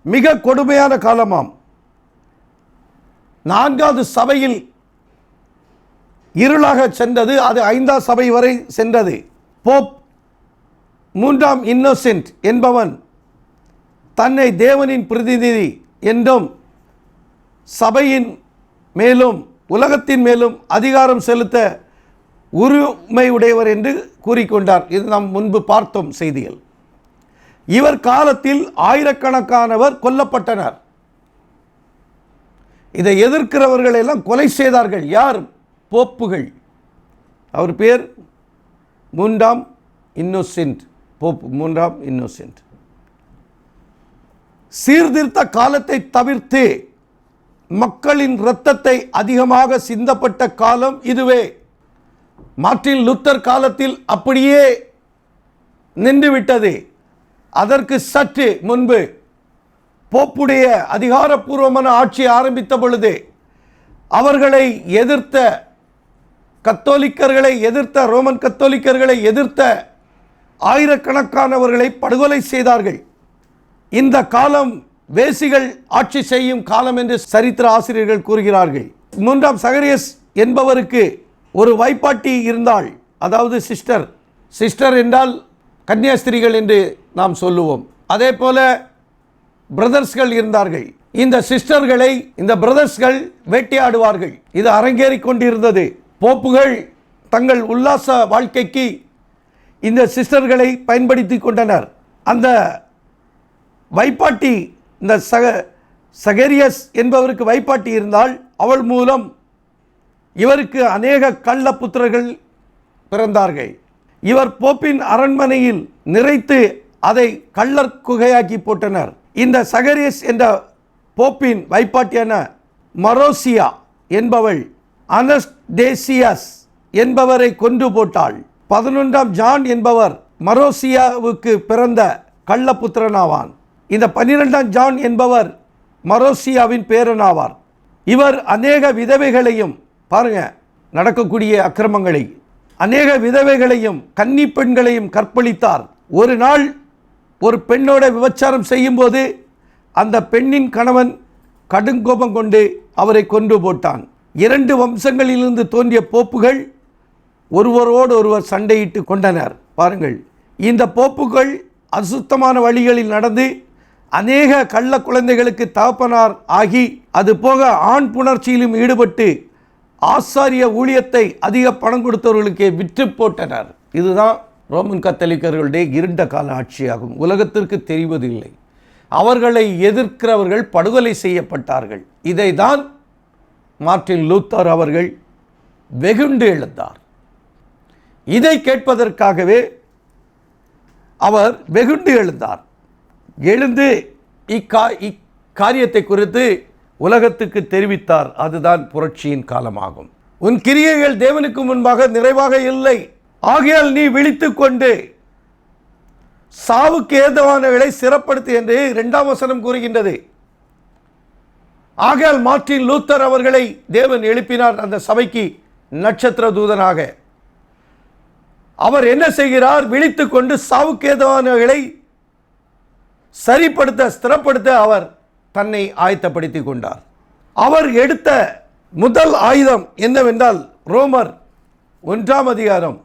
S1: மிக கொடுமையான காலமாம். 4வது சபையில் இருளாக சென்றது, அது 5வது சபை வரை சென்றது. போப் 3ஆம் இன்னோசென்ட் என்பவன் தன்னை தேவனின் பிரதிநிதி என்றும் சபையின் மேலும் உலகத்தின் மேலும் அதிகாரம் செலுத்த உரிமை உடையவர் என்று கூறிக்கொண்டார். இது நாம் முன்பு பார்த்தோம் செய்திகள். இவர் காலத்தில் ஆயிரக்கணக்கானவர் கொல்லப்பட்டனர். இதை எதிர்க்கிறவர்கள் எல்லாம் கொலை செய்தார்கள். யார்? போப்புகள். அவர் பேர் 3ஆம் இன்னோசென்ட். போப் 3ஆம் இன்னோசென்ட். சீர்திருத்த காலத்தை தவிர்த்து மக்களின் இரத்தத்தை அதிகமாக சிந்தப்பட்ட காலம் இதுவே. மார்ட்டின் லூத்தர் காலத்தில் அப்படியே நின்றுவிட்டது. அதற்கு சற்று முன்பு போப்புடைய அதிகாரப்பூர்வமான ஆட்சி ஆரம்பித்த பொழுது அவர்களை எதிர்த்த கத்தோலிக்கர்களை எதிர்த்த ரோமன் கத்தோலிக்கர்களை எதிர்த்த ஆயிரக்கணக்கானவர்களை படுகொலை செய்தார்கள். இந்த காலம் வேசிகள் ஆட்சி செய்யும் காலம் என்று சரித்திர ஆசிரியர்கள் கூறுகிறார்கள். 3ஆம் சகரியஸ் என்பவருக்கு ஒரு வைப்பாட்டி இருந்தாள், அதாவது சிஸ்டர். சிஸ்டர் என்றால் கன்னியாஸ்திரிகள் என்று நாம் சொல்லுவோம். அதே போல பிரதர்ஸ்கள் இருந்தார்கள். இந்த சிஸ்டர்களை இந்த பிரதர்ஸ்கள் வேட்டையாடுவார்கள். இது அரங்கேறி கொண்டிருந்தது. போப்புகள் தங்கள் உல்லாச வாழ்க்கைக்கு இந்த சிஸ்டர்களை பயன்படுத்தி கொண்டனர். அந்த வைப்பாட்டி, இந்த சகரியஸ் என்பவருக்கு வைப்பாட்டி இருந்தால் அவள் மூலம் இவருக்கு அநேக கள்ள புத்திரர்கள் பிறந்தார்கள். இவர் போப்பின் அரண்மனையில் நிறைத்து அதை கள்ளர் குகையாக்கி போட்டனர். இந்த சகரியஸ் என்ற போப்பின் வைப்பாட்டியான மரோசியா என்பவள் அனஸ்டேசியஸ் என்பவரை கொன்று போட்டாள். 11ஆம் ஜான் என்பவர் மரோசியாவுக்கு பிறந்த கள்ளப்புத்திரனாவான். இந்த 12ஆம் ஜான் என்பவர் மரோசியாவின் பேரனாவார். இவர் அநேக விதவைகளையும், பாருங்க நடக்கக்கூடிய அக்கிரமங்களை, அநேக விதவைகளையும் கன்னி பெண்களையும் கற்பழித்தார். ஒரு நாள் ஒரு பெண்ணோட விபச்சாரம் செய்யும் போது அந்த பெண்ணின் கணவன் கடுங்கோபம் கொண்டு அவரை கொன்று போட்டான். 2 வம்சங்களிலிருந்து தோன்றிய போப்புகள் ஒருவரோடு ஒருவர் சண்டையிட்டு கொண்டனர். பாருங்கள், இந்த போப்புகள் அசுத்தமான வழிகளில் நடந்து அநேக கள்ள குழந்தைகளுக்கு தகப்பனார் ஆகி, அதுபோக ஆண் புணர்ச்சியிலும் ஈடுபட்டு ஆசாரிய ஊழியத்தை அதிக பணம் கொடுத்தவர்களுக்கு விற்று போட்டனர். இதுதான் ரோமன் கத்தோலிக்கர்களுடைய இருண்ட கால ஆட்சியாகும். உலகத்திற்கு தெரிவதில்லை. அவர்களை எதிர்க்கிறவர்கள் படுகொலை செய்யப்பட்டார்கள். இதை தான் மார்ட்டின் லூத்தர் அவர்கள் வெகுண்டு எழுந்தார். இதை கேட்பதற்காகவே அவர் வெகுண்டு எழுந்தார். எழுந்து இக்காரியத்தை குறித்து உலகத்துக்கு தெரிவித்தார். அதுதான் புரட்சியின் காலமாகும். உன் கிரியைகள் தேவனுக்கு முன்பாக நிறைவாக இல்லை, ஆகையால் நீ விழித்துக் கொண்டு சாவுக்கு ஏதுவானவர்களை சிறப்படுத்து என்று 2ஆம் வசனம் கூறுகின்றது. ஆகையால் மார்ட்டின் லூத்தர் அவர்களை தேவன் எழுப்பினார் அந்த சபைக்கு நட்சத்திர தூதனாக. அவர் என்ன செய்கிறார்? விழித்துக் கொண்டு சாவுக்கு ஏதுவானவர்களை சரிப்படுத்த, ஸ்திரப்படுத்த அவர் தன்னை ஆயத்தப்படுத்தி கொண்டார். அவர் எடுத்த முதல் ஆயுதம் என்னவென்றால், ரோமர் 1ஆம் அதிகாரம்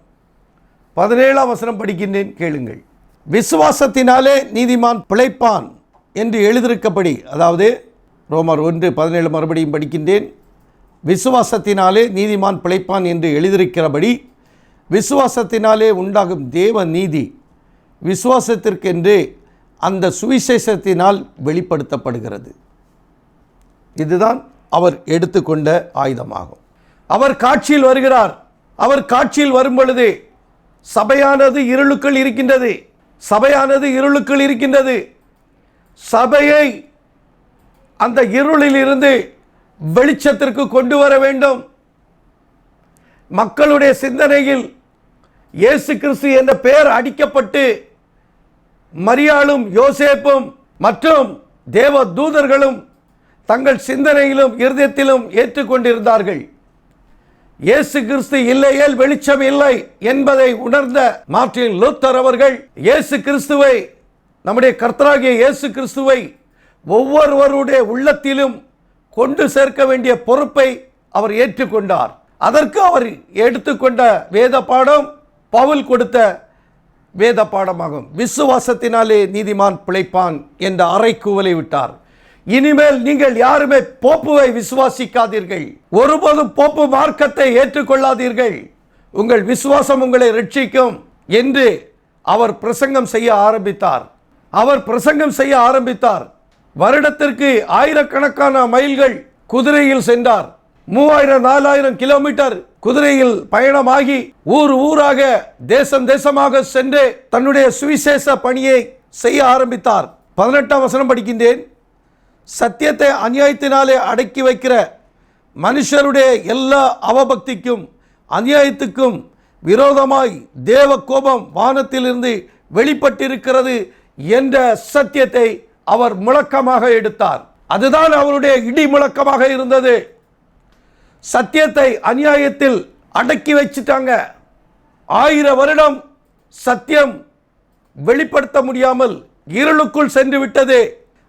S1: 17ஆம் வசனம் படிக்கின்றேன், கேளுங்கள். விசுவாசத்தினாலே நீதிமான் பிழைப்பான் என்று எழுதியிருக்கப்படி, அதாவது ரோமர் 1:17 மறுபடியும் படிக்கின்றேன். விசுவாசத்தினாலே நீதிமான் பிழைப்பான் என்று எழுதியிருக்கிறபடி விசுவாசத்தினாலே உண்டாகும் தேவ நீதி விசுவாசத்திற்கென்று அந்த சுவிசேஷத்தினால் வெளிப்படுத்தப்படுகிறது. இதுதான் அவர் எடுத்துக்கொண்ட ஆயுதமாகும். அவர் காட்சியில் வருகிறார். அவர் காட்சியில் வரும் பொழுது சபையானது இருளுக்குள் இருக்கின்றது. சபையானது இருளுக்குள் இருக்கின்றது. சபையை அந்த இருளில் இருந்து வெளிச்சத்திற்கு கொண்டு வர வேண்டும். மக்களுடைய சிந்தனையில் இயேசு கிறிஸ்து என்ற பெயர் அடிக்கப்பட்டு மரியாளும் யோசேப்பும் மற்றும் தேவ தூதர்களும் தங்கள் சிந்தனையிலும் இருதயத்திலும் ஏற்றுக்கொண்டிருந்தார்கள். இயேசு கிறிஸ்து இல்லையேல் வெளிச்சம் இல்லை என்பதை உணர்ந்த மார்ட்டின் லூத்தர் அவர்கள் இயேசு கிறிஸ்துவை, நம்முடைய கர்த்தராகிய இயேசு கிறிஸ்துவை ஒவ்வொருவருடைய உள்ளத்திலும் கொண்டு சேர்க்க வேண்டிய பொறுப்பை அவர் ஏற்றுக்கொண்டார். அதற்கு அவர் எடுத்துக்கொண்ட வேத பாடம் பவுல் கொடுத்த வேத பாடமாகும். விசுவாசத்தினாலே நீதிமான் பிழைப்பான் என்ற அறைகூவலை விட்டார். இனிமேல் நீங்கள் யாருமே போப்புவை விசுவாசிக்காதீர்கள். ஒருபோதும் போப்பு மார்க்கத்தை ஏற்றுக்கொள்ளாதீர்கள். உங்கள் விசுவாசம் உங்களை ரட்சிக்கும் என்று அவர் பிரசங்கம் செய்ய ஆரம்பித்தார். வருடத்திற்கு ஆயிரக்கணக்கான மைல்கள் குதிரையில் சென்றார். 3000-4000 கிலோமீட்டர் குதிரையில் பயணமாகி ஊராக தேசமாக சென்று தன்னுடைய சுவிசேஷ பணியை செய்ய ஆரம்பித்தார். 18ஆம் வசனம் படிக்கின்றேன். சத்தியத்தை அநியாயத்தினாலே அடக்கி வைக்கிற மனுஷருடைய எல்லா அவபக்திக்கும் அநியாயத்துக்கும் விரோதமாய் தேவ கோபம் வானத்திலிருந்து வெளிப்பட்டிருக்கிறது என்ற சத்தியத்தை அவர் முழக்கமாக எடுத்தார். அதுதான் அவருடைய இடி முழக்கமாக இருந்தது. சத்தியத்தை அநியாயத்தில் அடக்கி வச்சுட்டாங்க. 1000 வருடம் சத்தியம் வெளிப்படுத்த முடியாமல் இருளுக்குள் சென்று விட்டது.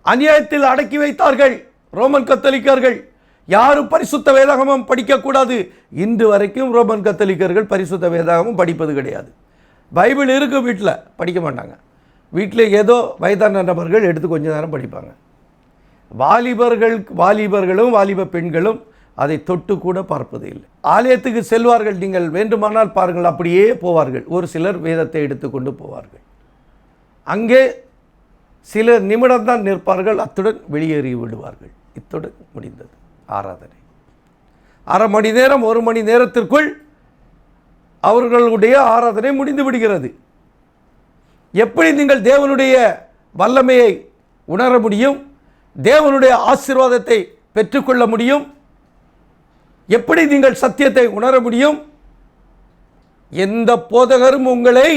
S1: அநியாயத்தில் அடக்கி வைத்தார்கள் ரோமன் கத்தோலிக்கர்கள். யாரும் பரிசுத்த வேதாகமம் படிக்கக்கூடாது. இன்று வரைக்கும் ரோமன் கத்தோலிக்கர்கள் பரிசுத்த வேதாகமம் படிப்பது கிடையாது. பைபிள் இருக்கு, வீட்டில் படிக்க மாட்டாங்க. வீட்டில் ஏதோ வயதான நபர்கள் எடுத்து கொஞ்ச நேரம் படிப்பாங்க. வாலிபர்களும் வாலிப பெண்களும் அதை தொட்டு கூட பார்ப்பது இல்லை. ஆலயத்துக்கு செல்வார்கள், நீங்கள் வேண்டுமானால் பாருங்கள், அப்படியே போவார்கள். ஒரு சிலர் வேதத்தை எடுத்துக்கொண்டு போவார்கள். அங்கே சில நிமிடம்தான் நிற்பார்கள், அத்துடன் வெளியேறி விடுவார்கள். இத்துடன் முடிந்தது ஆராதனை. அரை மணி நேரம் 1 மணி நேரத்திற்குள் அவர்களுடைய ஆராதனை முடிந்து விடுகிறது. எப்படி நீங்கள் தேவனுடைய வல்லமையை உணர முடியும்? தேவனுடைய ஆசீர்வாதத்தை பெற்றுக்கொள்ள முடியும்? எப்படி நீங்கள் சத்தியத்தை உணர முடியும்? எந்த போதகரும் உங்களை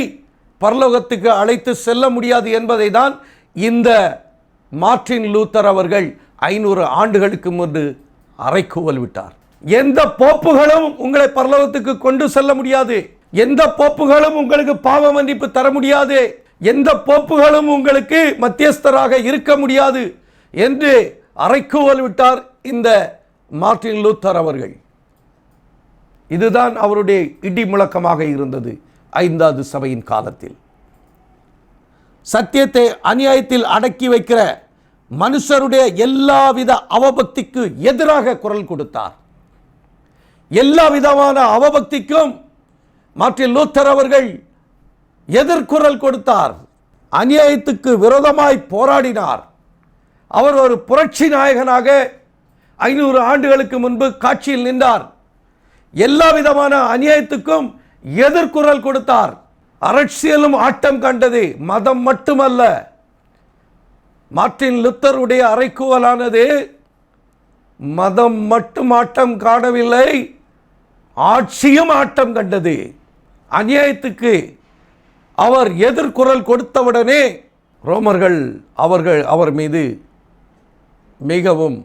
S1: பரலோகத்துக்கு அழைத்து செல்ல முடியாது என்பதை தான் இந்த மார்ட்டின் லூத்தர் அவர்கள் 500 ஆண்டுகளுக்கு முன்பு அறைகூவல் விட்டார். எந்த போப்புகளும் உங்களை பரலோகத்துக்கு கொண்டு செல்ல முடியாது. எந்த போப்புகளும் உங்களுக்கு பாவ மன்னிப்பு தர முடியாது. எந்த போப்புகளும் உங்களுக்கு மத்தியஸ்தராக இருக்க முடியாது என்று அறைகூவல் விட்டார் இந்த மார்ட்டின் லூத்தர் அவர்கள். இதுதான் அவருடைய இடி முழக்கமாக இருந்தது 5வது சபையின் காலத்தில். சத்தியத்தை அநியாயத்தில் அடக்கி வைக்கிற மனுஷருடைய எல்லாவித அவபக்திக்கு எதிராக குரல் கொடுத்தார். எல்லா விதமான அவபக்திக்கும் மார்ட்டின் லூத்தர் அவர்கள் எதிர்குரல் கொடுத்தார். அநியாயத்துக்கு விரோதமாய் போராடினார். அவர் ஒரு புரட்சி நாயகனாக 500 ஆண்டுகளுக்கு முன்பு காட்சியில் நின்றார். எல்லா விதமான அநியாயத்துக்கும் எதிர்குரல் கொடுத்தார். அரசியலும் ஆட்டம் கண்டது, மதம் மட்டுமல்ல. மார்ட்டின் லூத்தருடைய அறைகூவலானது மதம் மட்டும் ஆட்டம் காணவில்லை, ஆட்சியும் ஆட்டம் கண்டது. அநியாயத்துக்கு அவர் எதிர்குரல் கொடுத்தவுடனே ரோமர்கள் அவர் மீது மிகவும்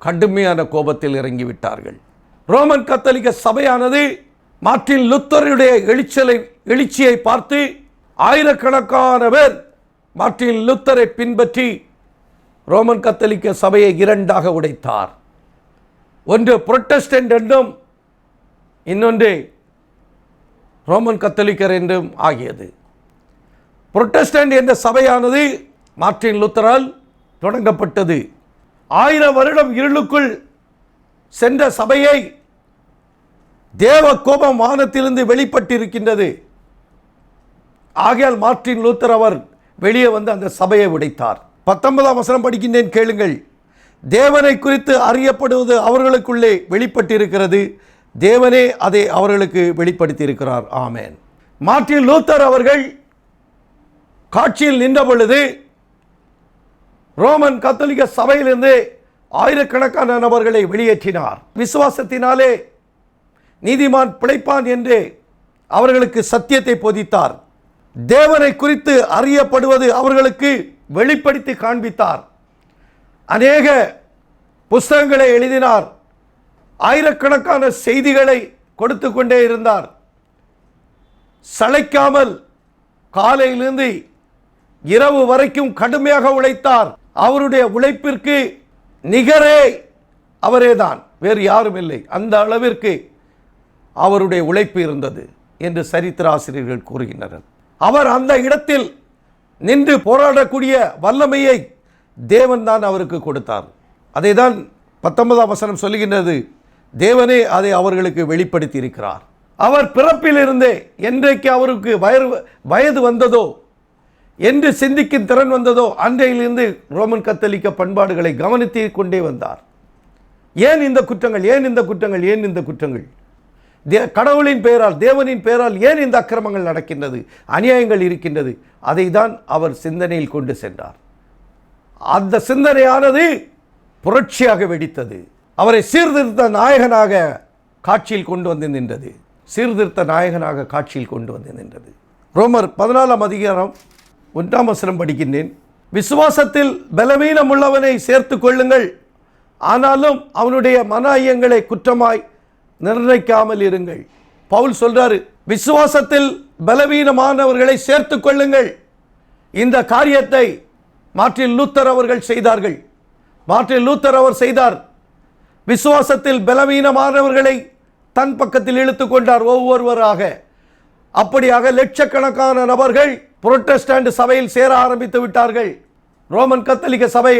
S1: கடுமையான கோபத்தில் இறங்கிவிட்டார்கள். ரோமன் கத்தோலிக்க சபையானது மார்ட்டின் லூத்தருடைய எழுச்சியை பார்த்து ஆயிரக்கணக்கான பேர் மார்ட்டின் லூத்தரை பின்பற்றி ரோமன் கத்தோலிக்க சபையை 2ஆக உடைத்தார். ஒன்று புரொட்டஸ்டன்ட் என்றும் இன்னொன்று ரோமன் கத்தோலிக்கர் என்றும் ஆகியது. புரொட்டஸ்டன்ட் என்ற சபையானது மார்ட்டின் லூத்தரால் தொடங்கப்பட்டது. 1000 வருடம் இருளுக்குள் சென்ற சபையை தேவ கோபம் வானத்திலிருந்து வெளிப்பட்டிருக்கின்றது. ஆகையால் மார்ட்டின் லூத்தர் அவர் வெளியே வந்து அந்த சபையை உடைத்தார். 19ஆம் வசனம் படிக்கின்றேன், கேளுங்கள். தேவனை குறித்து அறியப்படுவது அவர்களுக்குள்ளே வெளிப்பட்டிருக்கிறது, தேவனே அதை அவர்களுக்கு வெளிப்படுத்தியிருக்கிறார். ஆமென். மார்ட்டின் லூத்தர் அவர்கள் காட்சியில் நின்ற பொழுது ரோமன் கத்தோலிக்க சபையிலிருந்து ஆயிரக்கணக்கான நபர்களை வெளியேற்றினார். விசுவாசத்தினாலே நீதிமான் பிழைப்பான் என்று அவர்களுக்கு சத்தியத்தை போதித்தார். தேவனை குறித்து அறியப்படுவது அவர்களுக்கு வெளிப்படுத்தி காண்பித்தார். அநேக புஸ்தகங்களை எழுதினார். ஆயிரக்கணக்கான செய்திகளை கொடுத்து கொண்டே இருந்தார். சளைக்காமல் காலையிலிருந்து இரவு வரைக்கும் கடுமையாக உழைத்தார். அவருடைய உழைப்பிற்கு நிகரே அவரேதான், வேறு யாரும் இல்லை. அந்த அளவிற்கு அவருடைய உழைப்பு இருந்தது என்று சரித்திர ஆசிரியர்கள் கூறுகின்றனர். அவர் அந்த இடத்தில் நின்று போராடக்கூடிய வல்லமையை தேவன் தான் அவருக்கு கொடுத்தார். அதை தான் 19ஆம் வசனம் சொல்லுகின்றது, தேவனே அதை அவர்களுக்கு வெளிப்படுத்தி இருக்கிறார். அவர் பிறப்பிலிருந்தே என்றைக்கு அவருக்கு வயது வந்ததோ, என்று சிந்திக்கும் திறன் வந்ததோ, அன்றையிலிருந்து ரோமன் கத்தோலிக்க பண்பாடுகளை கவனித்து கொண்டே வந்தார். ஏன் இந்த குற்றங்கள், ஏன் இந்த குற்றங்கள், ஏன் இந்த குற்றங்கள், கடவுளின் பெயரால், தேவனின் பெயரால் ஏன் இந்த அக்கிரமங்கள் நடக்கின்றது, அநியாயங்கள் இருக்கின்றது, அதை தான் அவர் சிந்தனையில் கொண்டு சென்றார். அந்த சிந்தனையானது புரட்சியாக வெடித்தது. அவரை சீர்திருத்த நாயகனாக காட்சியில் கொண்டு வந்து நின்றது. சீர்திருத்த நாயகனாக காட்சியில் கொண்டு வந்து நின்றது. ரோமர் 14ஆம் அதிகாரம் 1ஆம் வசனம் படிக்கின்றேன். விசுவாசத்தில் பலவீனம் உள்ளவனை சேர்த்து கொள்ளுங்கள், ஆனாலும் அவனுடைய மன ஐயங்களை குற்றமாய் நிர்ணயிக்காமல் இருங்கள். பவுல் சொல்றாரு, விசுவாசத்தில் பலவீனமானவர்களை சேர்த்து கொள்ளுங்கள். இந்த காரியத்தை மார்ட்டின் லூத்தர் அவர்கள் செய்தார்கள். மார்ட்டின் லூத்தர் அவர் செய்தார். விசுவாசத்தில் பலவீனமானவர்களை தன் பக்கத்தில் இழுத்து கொண்டார் ஒவ்வொருவராக. அப்படியாக லட்சக்கணக்கான நபர்கள் புரோட்டஸ்டன்ட் சபையில் சேர ஆரம்பித்து விட்டார்கள். ரோமன் கத்தோலிக்க சபை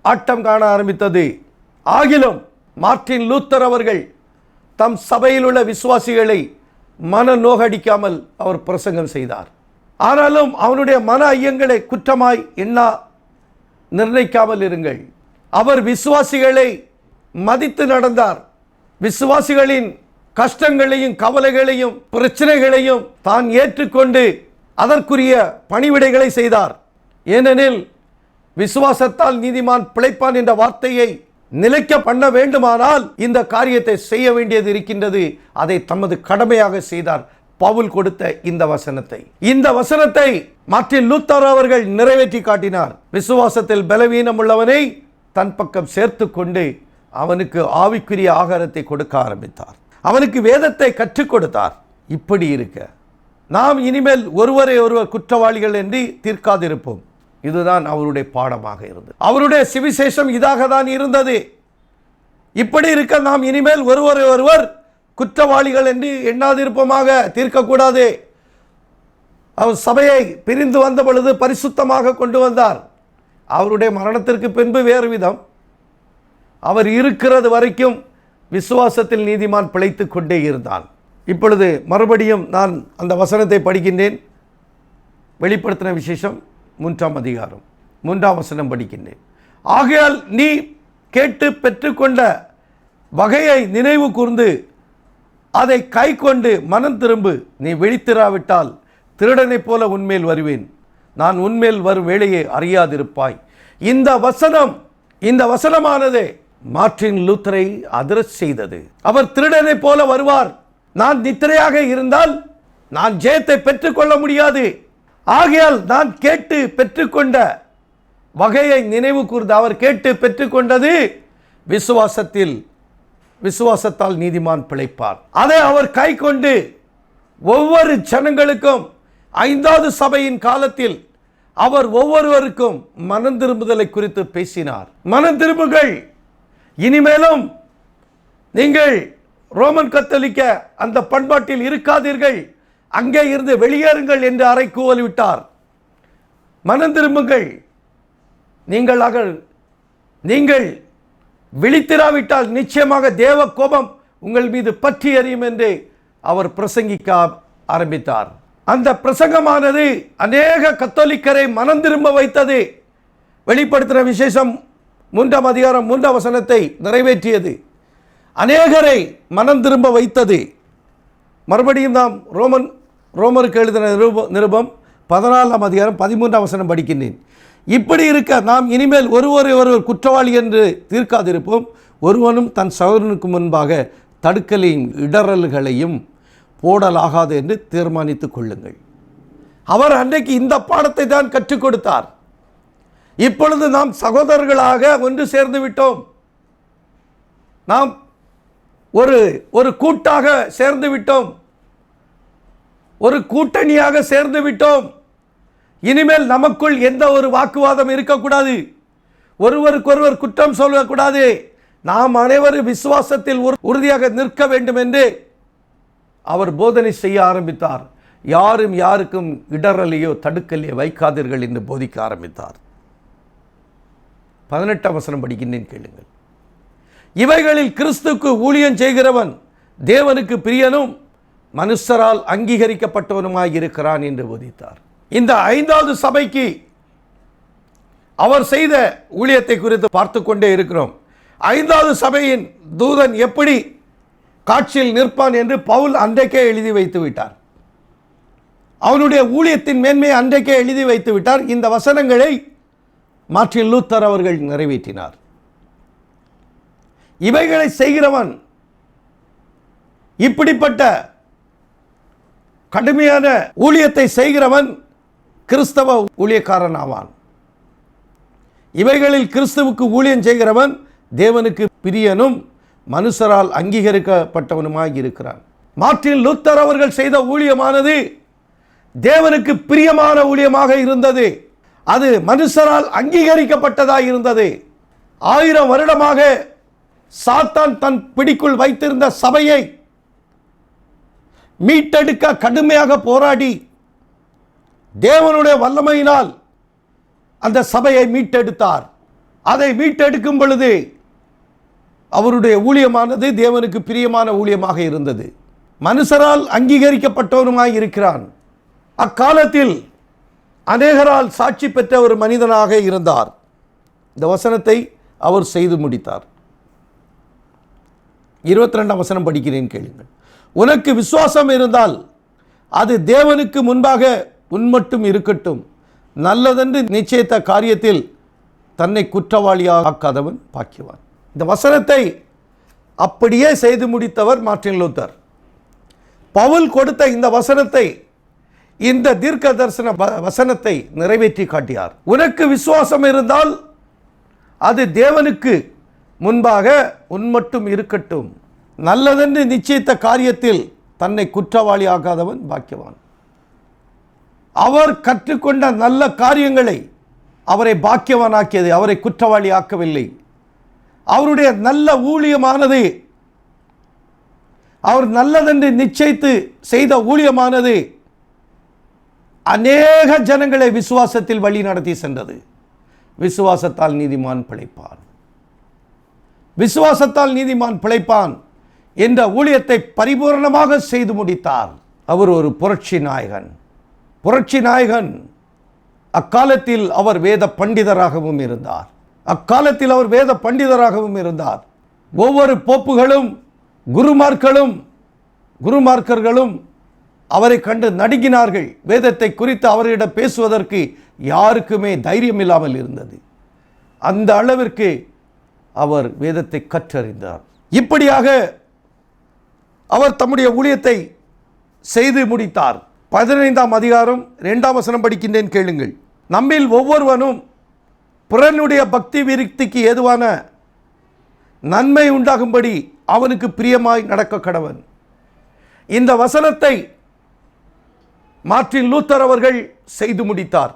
S1: ஆட்டம் காண ஆரம்பித்தது. ஆகிலும் மார்ட்டின் லூத்தர் அவர்கள் தம் சபையில் உள்ள விசுவாசிகளை மன நோகடிக்காமல் அவர் பிரசங்கம் செய்தார். ஆனாலும் அவனுடைய மன ஐயங்களை குற்றமாய் நிர்ணயிக்காமல் இருங்கள். அவர் விசுவாசிகளை மதித்து நடந்தார். விசுவாசிகளின் கஷ்டங்களையும் கவலைகளையும் பிரச்சனைகளையும் தான் ஏற்றுக்கொண்டு அதற்குரிய பணிவிடைகளை செய்தார். ஏனெனில் விசுவாசத்தால் நீதிமான் பிழைப்பான் என்ற வார்த்தையை நிலைக்க பண்ண வேண்டுமானால் இந்த காரியத்தை செய்ய வேண்டியது இருக்கின்றது. அதை தமது கடமையாக செய்தார். பவுல் கொடுத்த இந்த வசனத்தை மார்ட்டின் லூத்தர் அவர்கள் நிறைவேற்றி காட்டினார். விசுவாசத்தில் பலவீனம் உள்ளவனை தன் பக்கம் சேர்த்து கொண்டு அவனுக்கு ஆவிக்குரிய ஆகாரத்தை கொடுக்க ஆரம்பித்தார். அவனுக்கு வேதத்தை கற்றுக் கொடுத்தார். இப்படி இருக்க நாம் இனிமேல் ஒருவரை ஒருவர் குற்றவாளிகள் என்று தீர்க்காதிருப்போம். இதுதான் அவருடைய பாடமாக இருந்தது. அவருடைய சுவிசேஷம் இதாக தான் இருந்தது. இப்படி இருக்க நாம் இனிமேல் ஒருவரை ஒருவர் குற்றவாளிகள் என்று எண்ணாதிருப்பமாக தீர்க்கக்கூடாது. அவர் சபையை பிரிந்து வந்த பொழுது பரிசுத்தமாக கொண்டு வந்தார். அவருடைய மரணத்திற்கு பின்பு வேறு விதம். அவர் இருக்கிறது வரைக்கும் விசுவாசத்தில் நீதிமான் பிழைத்து கொண்டே இருந்தான். இப்பொழுது மறுபடியும் நான் அந்த வசனத்தை படிக்கின்றேன். வெளிப்படுத்தின விசேஷம் 3ஆம் அதிகாரம் 3ஆம் வசனம் படிக்கின்றேன். ஆகையால் நீ கேட்டு பெற்றுக்கொண்ட வகையை நினைவு கூர்ந்து அதை கை கொண்டு மனம் திரும்பு. நீ விழித்திராவிட்டால் திருடனைப் போல உன்மேல் வருவேன். நான் உன்மேல் வரும் வேளையை அறியாதிருப்பாய். இந்த வசனமானது மார்ட்டின் லூத்தரை அதிரச் செய்தது. அவர் திருடனைப் போல வருவார். நான் நித்திரையாக இருந்தால் நான் ஜெயத்தை பெற்றுக்கொள்ள முடியாது. ஆகையால் நான் கேட்டு பெற்றுக்கொண்ட வகையை நினைவு கூர்ந்து, அவர் கேட்டு பெற்றுக்கொண்டது விசுவாசத்தால் நீதிமான் பிழைப்பார். அதை அவர் கை கொண்டு ஒவ்வொரு ஜனங்களுக்கும் 5வது சபையின் காலத்தில் அவர் ஒவ்வொருவருக்கும் மனம் திரும்புதலை குறித்து பேசினார். மனம் திரும்புங்கள், இனிமேலும் நீங்கள் ரோமன் கத்தோலிக்க அந்த பண்பாட்டில் இருக்காதீர்கள், அங்கே இருந்து வெளியேறுங்கள் என்று அறைகூவல் விட்டார். மனம் திரும்புங்கள், நீங்கள் விழித்திராவிட்டால் நிச்சயமாக தேவ கோபம் உங்கள் மீது பற்றி எறியும் என்று அவர் பிரசங்கிக்க ஆரம்பித்தார். அந்த பிரசங்கமானது அநேக கத்தோலிக்கரை மனம் திரும்ப வைத்தது. வெளிப்படுத்தின விசேஷம் 3ஆம் அதிகாரம் 3ஆம் வசனத்தை நிறைவேற்றியது. அநேகரை மனம் திரும்ப வைத்தது. மறுபடியும் நாம் ரோமருக்கு எழுதின நிருபம் 14ஆம் அதிகாரம் 13ஆம் வசனம் படிக்கின்றேன். இப்படி இருக்க நாம் இனிமேல் ஒருவர் குற்றவாளி என்று தீர்க்காதிருப்போம். ஒருவனும் தன் சகோதரனுக்கு முன்பாக தடுக்கலையும் இடரல்களையும் போடலாகாது என்று தீர்மானித்துக் கொள்ளுங்கள். அவர் அன்றைக்கு இந்த பாடத்தை தான் கற்றுக் கொடுத்தார். இப்பொழுது நாம் சகோதரர்களாக ஒன்று சேர்ந்து விட்டோம். நாம் ஒரு கூட்டாக சேர்ந்து விட்டோம். ஒரு கூட்டணியாக சேர்ந்து விட்டோம். இனிமேல் நமக்குள் எந்த ஒரு வாக்குவாதம் இருக்கக்கூடாது. ஒருவருக்கொருவர் குற்றம் சொல்லக்கூடாது. நாம் அனைவரும் விசுவாசத்தில் உறுதியாக நிற்க வேண்டும் என்று அவர் போதனை செய்ய ஆரம்பித்தார். யாரும் யாருக்கும் இடரலையோ தடுக்கலையோ வைக்காதீர்கள் என்று போதிக்க ஆரம்பித்தார். 18ஆம் வசனம் படிக்கின்றேன், கேளுங்கள். இவைகளில் கிறிஸ்துவுக்கு ஊழியம் செய்கிறவன் தேவனுக்கு பிரியனும் மனுஷரால் அங்கீகரிக்கப்பட்டவனுமாய் இருக்கிறான் என்று போதித்தார். இந்த 5வது சபைக்கு அவர் செய்த ஊழியத்தை குறித்து பார்த்து கொண்டே இருக்கிறோம். 5வது சபையின் தூதன் எப்படி காட்சியில் நிற்பான் என்று பவுல் அன்றைக்கே எழுதி வைத்து விட்டார். அவனுடைய ஊழியத்தின் மேன்மையை அன்றைக்கே எழுதி வைத்து விட்டார். இந்த வசனங்களை மார்ட்டின் லூத்தர் அவர்கள் நிறைவேற்றினார். இவைகளை செய்கிறவன், இப்படிப்பட்ட கடுமையான ஊழியத்தை செய்கிறவன் கிறிஸ்தவ ஊழியக்காரன் ஆவான். இவைகளில் கிறிஸ்துவுக்கு ஊழியம் செய்கிறவன் தேவனுக்கு பிரியனும் மனுஷரால் அங்கீகரிக்கப்பட்டவனுமாய் இருக்கிறான். மார்ட்டின் லூத்தர் அவர்கள் செய்த ஊழியமானது தேவனுக்கு பிரியமான ஊழியமாக இருந்தது. அது மனுஷரால் அங்கீகரிக்கப்பட்டதாக இருந்தது. 1000 வருடமாக சாத்தான் தன் பிடிக்குள் வைத்திருந்த சபையை மீட்டெடுக்க கடுமையாக போராடி தேவனுடைய வல்லமையினால் அந்த சபையை மீட்டெடுத்தார். அதை மீட்டெடுக்கும் பொழுது அவருடைய ஊழியமானது தேவனுக்கு பிரியமான ஊழியமாக இருந்தது. மனுஷரால் அங்கீகரிக்கப்பட்டவனுமாய் இருக்கிறான். அக்காலத்தில் அநேகரால் சாட்சி பெற்ற ஒரு மனிதனாக இருந்தார். இந்த வசனத்தை அவர் செய்து முடித்தார். 22ஆம் வசனம் படிக்கிறேன், கேளுங்கள். உனக்கு விசுவாசம் இருந்தால் அது தேவனுக்கு முன்பாக உன்மட்டும் இருக்கட்டும். நல்லதென்று நிச்சயித்த காரியத்தில் தன்னை குற்றவாளியாக்காதவன் பாக்கியவான். இந்த வசனத்தை அப்படியே செய்து முடித்தவர் மார்ட்டின் லூத்தர். பவுல் கொடுத்த இந்த வசனத்தை, இந்த தீர்க்க தரிசன வசனத்தை நிறைவேற்றி காட்டியார். உனக்கு விசுவாசம் இருந்தால் அது தேவனுக்கு முன்பாக உன்மட்டும் இருக்கட்டும். நல்லதென்று நிச்சயித்த காரியத்தில் தன்னை குற்றவாளி ஆகாதவன் பாக்கியவான். அவர் கற்றுக்கொண்ட நல்ல காரியங்களை அவரை பாக்கியவானாக்கியது, அவரை குற்றவாளி ஆக்கவில்லை. அவருடைய நல்ல ஊழியமானது, அவர் நல்லதென்று நிச்சயித்து செய்த ஊழியமானது அநேக ஜனங்களை விசுவாசத்தில் வழி நடத்தி சென்றது. விசுவாசத்தால் நீதிமான் பிழைப்பான், விசுவாசத்தால் நீதிமான் பிழைப்பான் என்ற ஊழியத்தை பரிபூர்ணமாக செய்து முடித்தார். அவர் ஒரு புரட்சி நாயகன். புரட்சி நாயகன். அக்காலத்தில் அவர் வேத பண்டிதராகவும் இருந்தார். ஒவ்வொரு போப்புகளும் குருமார்க்கர்களும் அவரை கண்டு நடுங்கினார்கள். வேதத்தை குறித்து அவரிடம் பேசுவதற்கு யாருக்குமே தைரியம் இல்லாமல் இருந்தது. அந்த அளவிற்கு அவர் வேதத்தை கற்றறிந்தார். இப்படியாக அவர் தம்முடைய ஊழியத்தை செய்து முடித்தார். 15ஆம் அதிகாரம் 2ஆம் வசனம் படிக்கின்றேன், கேளுங்கள். நம்மில் ஒவ்வொருவனும் பிறனுடைய பக்தி விருத்திக்கு ஏதுவான நன்மை உண்டாகும்படி அவனுக்கு பிரியமாய் நடக்க கடவன். இந்த வசனத்தை மார்ட்டின் லூத்தர் அவர்கள் செய்து முடித்தார்.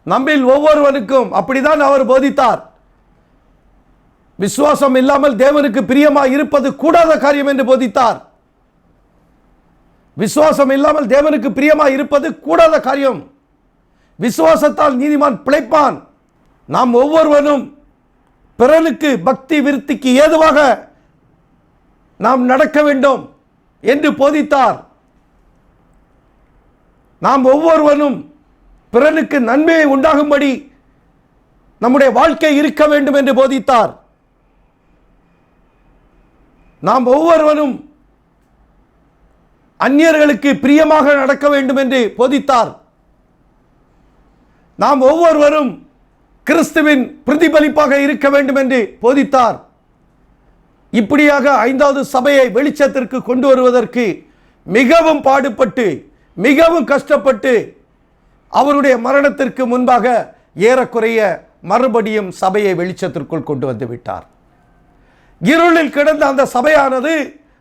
S1: நம்மில் ஒவ்வொருவனுக்கும் அப்படிதான் அவர் போதித்தார். விசுவாசம் இல்லாமல் தேவனுக்கு பிரியமாய் இருப்பது கூடாத காரியம் என்று போதித்தார். விசுவாசம் இல்லாமல் தேவனுக்கு பிரியமாய் இருப்பது கூடாத காரியம். விசுவாசத்தால் நீதிமான் பிழைப்பான் நாம் ஒவ்வொருவனும் பிறனுக்கு பக்தி விருத்திக்கு ஏதுவாக நாம் நடக்க வேண்டும் என்று போதித்தார். நாம் ஒவ்வொருவனும் பிறனுக்கு நன்மையை உண்டாகும்படி நம்முடைய வாழ்க்கை இருக்க வேண்டும் என்று போதித்தார். நாம் ஒவ்வொருவனும் அந்நியர்களுக்கு பிரியமாக நடக்க வேண்டும் என்று போதித்தார். நாம் ஒவ்வொருவரும் கிறிஸ்துவின் பிரதிபலிப்பாக இருக்க வேண்டும் என்று போதித்தார். இப்படியாக 5வது சபையை வெளிச்சத்திற்கு கொண்டு வருவதற்கு மிகவும் பாடுபட்டு மிகவும் கஷ்டப்பட்டு அவருடைய மரணத்திற்கு முன்பாக ஏறக்குறைய மறுபடியும் சபையை வெளிச்சத்திற்குள் கொண்டு வந்து விட்டார். இருளில் கிடந்த அந்த சபையானது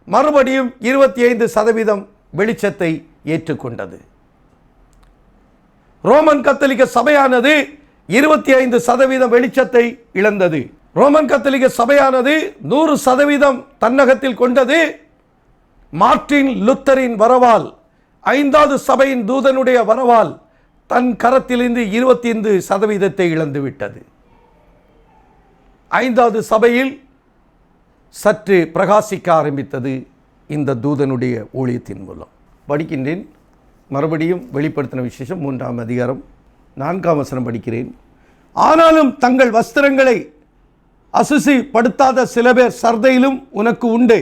S1: மறுபடியும் 25% வெளிச்சத்தை ஏற்றுக்கொண்டது. ரோமன் கத்தோலிக்க சபையானது 25% வெளிச்சத்தை இழந்தது. ரோமன் கத்தோலிக்க சபையானது 100% தன்னகத்தில் கொண்டது. மார்ட்டின் லூத்தரின் வரவால், 5வது சபையின் தூதனுடைய வரவால் தன் கரத்திலிருந்து 25% இழந்து விட்டது. 5வது சபையில் சற்று பிரகாசிக்க ஆரம்பித்தது இந்த தூதனுடைய ஊழியத்தின் மூலம். படிக்கின்றேன். மறுபடியும் வெளிப்படுத்தின விசேஷம் 3ஆம் அதிகாரம் 4ஆம் வசனம் படிக்கிறேன். ஆனாலும் தங்கள் வஸ்திரங்களை அசுசிப்படுத்தாத சில பேர் சர்தையிலும் உனக்கு உண்டு.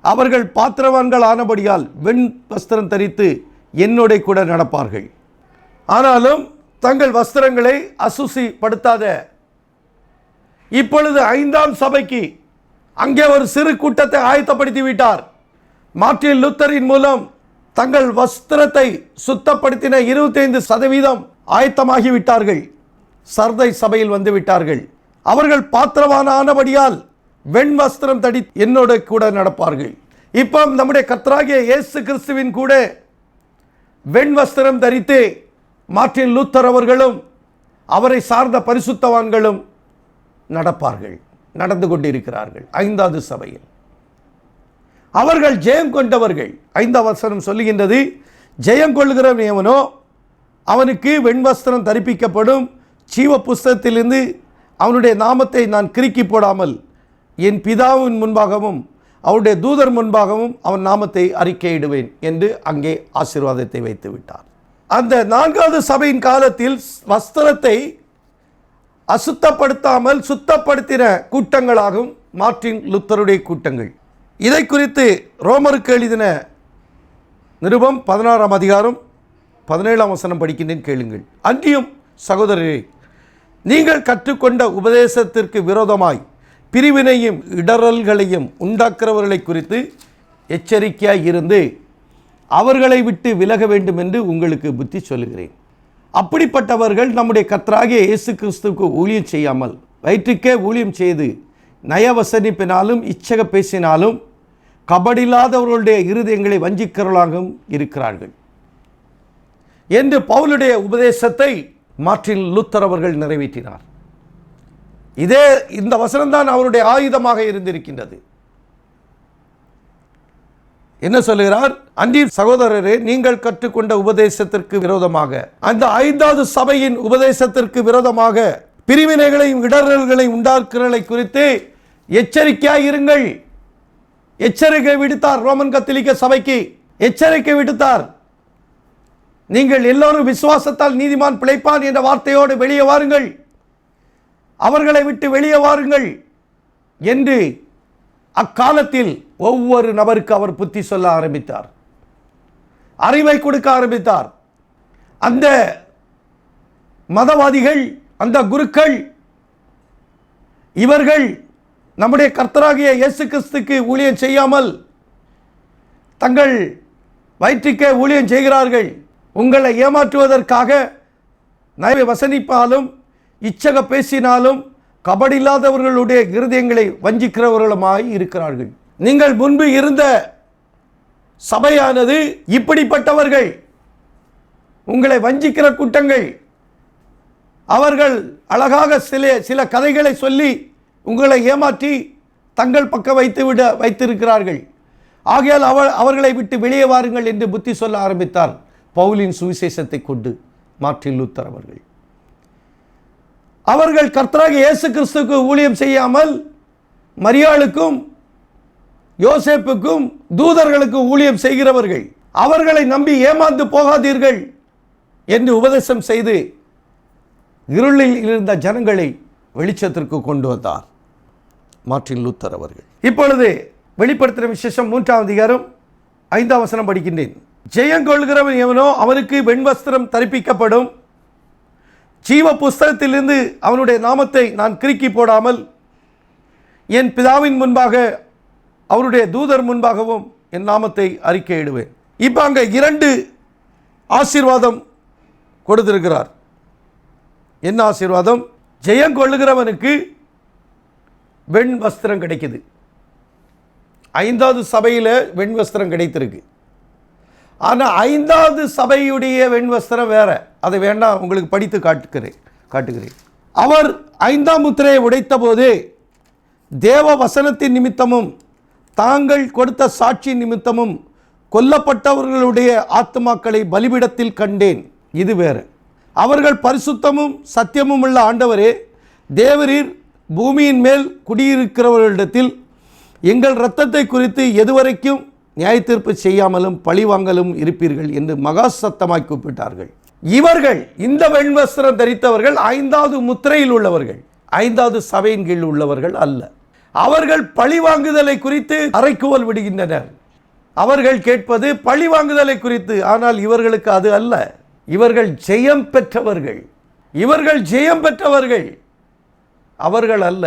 S1: அவர்கள் பாத்திரவான்கள் ஆனபடியால் வெண் வஸ்திரம் தரித்து என்னோட கூட நடப்பார்கள். ஆனாலும் தங்கள் வஸ்திரங்களை அசுசிப்படுத்தாத, இப்பொழுது 5ஆம் சபைக்கு அங்கே ஒரு சிறு கூட்டத்தை ஆயத்தப்படுத்தி விட்டார். மார்ட்டின் லூத்தரின் மூலம் தங்கள் வஸ்திரத்தை சுத்தப்படுத்தின 25% ஆயத்தமாகிவிட்டார்கள். சர்தை சபையில் வந்து விட்டார்கள். அவர்கள் பாத்திரவான ஆனபடியால் வெண் வஸ்திரம் தடி என்னோட கூட நடப்பார்கள். இப்போ நம்முடைய கர்த்தராகிய இயேசு கிறிஸ்துவின் கூட வெண் வஸ்திரம் தரித்து மார்ட்டின் லூத்தர் அவர்களும் அவரை சார்ந்த பரிசுத்தவான்களும் நடப்பார்கள், நடந்து கொண்டிருக்கிறார்கள் 5வது சபையில். அவர்கள் ஜெயம் கொண்டவர்கள். 5ஆம் வசனம் சொல்லுகின்றது, ஜெயம் கொள்கிறவன் எவனோ அவனுக்கு வெண்வஸ்திரம் தரிப்பிக்கப்படும். ஜீவ புஸ்தகத்திலிருந்து அவனுடைய நாமத்தை நான் கிறுக்கி போடாமல் என் பிதாவின் முன்பாகவும் அவருடைய தூதர் முன்பாகவும் அவன் நாமத்தை அறிக்கையிடுவேன் என்று அங்கே ஆசீர்வாதத்தை வைத்து விட்டார். அந்த 4வது சபையின் காலத்தில் வஸ்திரத்தை அசுத்தப்படுத்தாமல் சுத்தப்படுத்தின கூட்டங்களாகும் மார்ட்டின் லூத்தருடைய கூட்டங்கள். இதை குறித்து ரோமருக்கு எழுதின நிருபம் 16ஆம் அதிகாரம் 17ஆம் வசனம் படிக்கின்றேன், கேளுங்கள். அன்றியும் சகோதரரே, நீங்கள் கற்றுக்கொண்ட உபதேசத்திற்கு விரோதமாய் பிரிவினையும் இடரல்களையும் உண்டாக்குறவர்களை குறித்து எச்சரிக்கையாய் இருந்து அவர்களை விட்டு விலக வேண்டும் என்று உங்களுக்கு புத்தி சொல்லுகிறேன். அப்படிப்பட்டவர்கள் நம்முடைய கர்த்தராகிய இயேசு கிறிஸ்துவுக்கு ஊழியம் செய்யாமல் வயிற்றுக்கே ஊழியம் செய்து நயவசனிப்பினாலும் இச்சக பேசினாலும் கபடில்லாதவர்களுடைய இருதயங்களை வஞ்சிக்கிறவர்களாகவும் இருக்கிறார்கள் என்று பவுலுடைய உபதேசத்தை மார்ட்டின் லூத்தர் அவர்கள் நிறைவேற்றினார். இந்த வசனம்தான் அவருடைய ஆயுதமாக இருந்திருக்கின்றது. என்ன சொல்லுகிறார்? அன்றி சகோதரரே, நீங்கள் கற்றுக்கொண்ட உபதேசத்திற்கு விரோதமாக, அந்த 5வது சபையின் உபதேசத்திற்கு விரோதமாக பிரிவினைகளையும் இடர்களையும் உண்டாக்குறதை குறித்து எச்சரிக்கையாய் இருங்கள். எச்சரிக்கை விடுத்தார். ரோமன் கத்தோலிக்க சபைக்கு எச்சரிக்கை விடுத்தார். நீங்கள் எல்லோரும் விசுவாசத்தால் நீதிமான் பிழைப்பான் என்ற வார்த்தையோடு வெளியே வாருங்கள், அவர்களை விட்டு வெளியே வாருங்கள் என்று அக்காலத்தில் ஒவ்வொரு நபருக்கு அவர் புத்தி சொல்ல ஆரம்பித்தார், அறிவை கொடுக்க ஆரம்பித்தார். அந்த மதவாதிகள், அந்த குருக்கள், இவர்கள் நம்முடைய கர்த்தராகிய இயேசு கிறிஸ்துக்கு ஊழியம் செய்யாமல் தங்கள் வயிற்றுக்கே ஊழியம் செய்கிறார்கள். உங்களை ஏமாற்றுவதற்காக நய வசனிப்பாலும் இச்சக பேசினாலும் கபடில்லாதவர்களுடைய இருதயங்களை வஞ்சிக்கிறவர்களுமாய் இருக்கிறார்கள். நீங்கள் முன்பு இருந்த சபையானது இப்படிப்பட்டவர்கள், உங்களை வஞ்சிக்கிற கூட்டங்கள். அவர்கள் அழகாக சில கதைகளை சொல்லி உங்களை ஏமாற்றி தங்கள் பக்கம் வைத்திருக்கிறார்கள். ஆகையால் அவர்களை விட்டு வெளியே வாருங்கள் என்று புத்தி சொல்ல ஆரம்பித்தார் பவுலின் சுவிசேஷத்தை கொண்டு மார்ட்டின் லூத்தர் அவர்கள். அவர்கள் கர்த்தராகிய இயேசு கிறிஸ்துவுக்கு ஊழியம் செய்யாமல் மரியாளுக்கும் யோசேப்புக்கும் தூதர்களுக்கும் ஊழியம் செய்கிறவர்கள். அவர்களை நம்பி ஏமாந்து போகாதீர்கள் என்று உபதேசம் செய்து இருளில் இருந்த ஜனங்களை வெளிச்சத்திற்கு கொண்டு வந்தார் மார்ட்டின் லூத்தர் அவர்கள். இப்பொழுது வெளிப்படுத்தின விசேஷம் 3ஆம் அதிகாரம் 5ஆம் வசனம் படிக்கின்றேன். ஜெயங்கொள்கிறவன் எவனோ அவனுக்கு வெண்வஸ்திரம் தரிப்பிக்கப்படும். ஜீவ புஸ்தகத்திலிருந்து அவனுடைய நாமத்தை நான் கிறுக்கி போடாமல் என் பிதாவின் முன்பாக அவருடைய தூதர் முன்பாகவும் என் நாமத்தை அறிக்கையிடுவேன். இப்போ அங்கே 2 ஆசீர்வாதம் கொடுத்திருக்கிறார். என்ன ஆசீர்வாதம்? ஜெயங்கொள்ளுகிறவனுக்கு வெண் வஸ்திரம் கிடைக்குது. 5வது சபையில் வெண் வஸ்திரம் கிடைத்திருக்கு. ஆனால் 5வது சபையுடைய வெண் வஸ்திரம் வேற. அதை வேண்டாம், உங்களுக்கு படித்து காட்டுகிறேன். அவர் 5ஆம் முத்திரையை உடைத்த போது தேவ வசனத்தின் நிமித்தமும் தாங்கள் கொடுத்த சாட்சி நிமித்தமும் கொல்லப்பட்டவர்களுடைய ஆத்மாக்களை பலிபீடத்தில் கண்டேன். இது வேறு. அவர்கள் பரிசுத்தமும் சத்தியமும் உள்ள ஆண்டவரே, தேவரீர் பூமியின் மேல் குடியிருக்கிறவர்களிடத்தில் எங்கள் இரத்தத்தை குறித்து எதுவரைக்கும் நியாய தீர்ப்பு செய்யாமலும் பழிவாங்கலும் இருப்பீர்கள் என்று மகா சத்தமாய் கூப்பிட்டார்கள். இவர்கள் இந்த வெண்வஸ்திரம் தரித்தவர்கள் 5வது முத்திரையில் உள்ளவர்கள், 5வது சபையின் கீழ் உள்ளவர்கள் அல்ல. அவர்கள் பழிவாங்குதலை குறித்து அறைக்கூவல் விடுகின்றனர். அவர்கள் கேட்பது பழிவாங்குதலை குறித்து. ஆனால் இவர்களுக்கு அது அல்ல. இவர்கள் ஜெயம் பெற்றவர்கள். அவர்கள் அல்ல.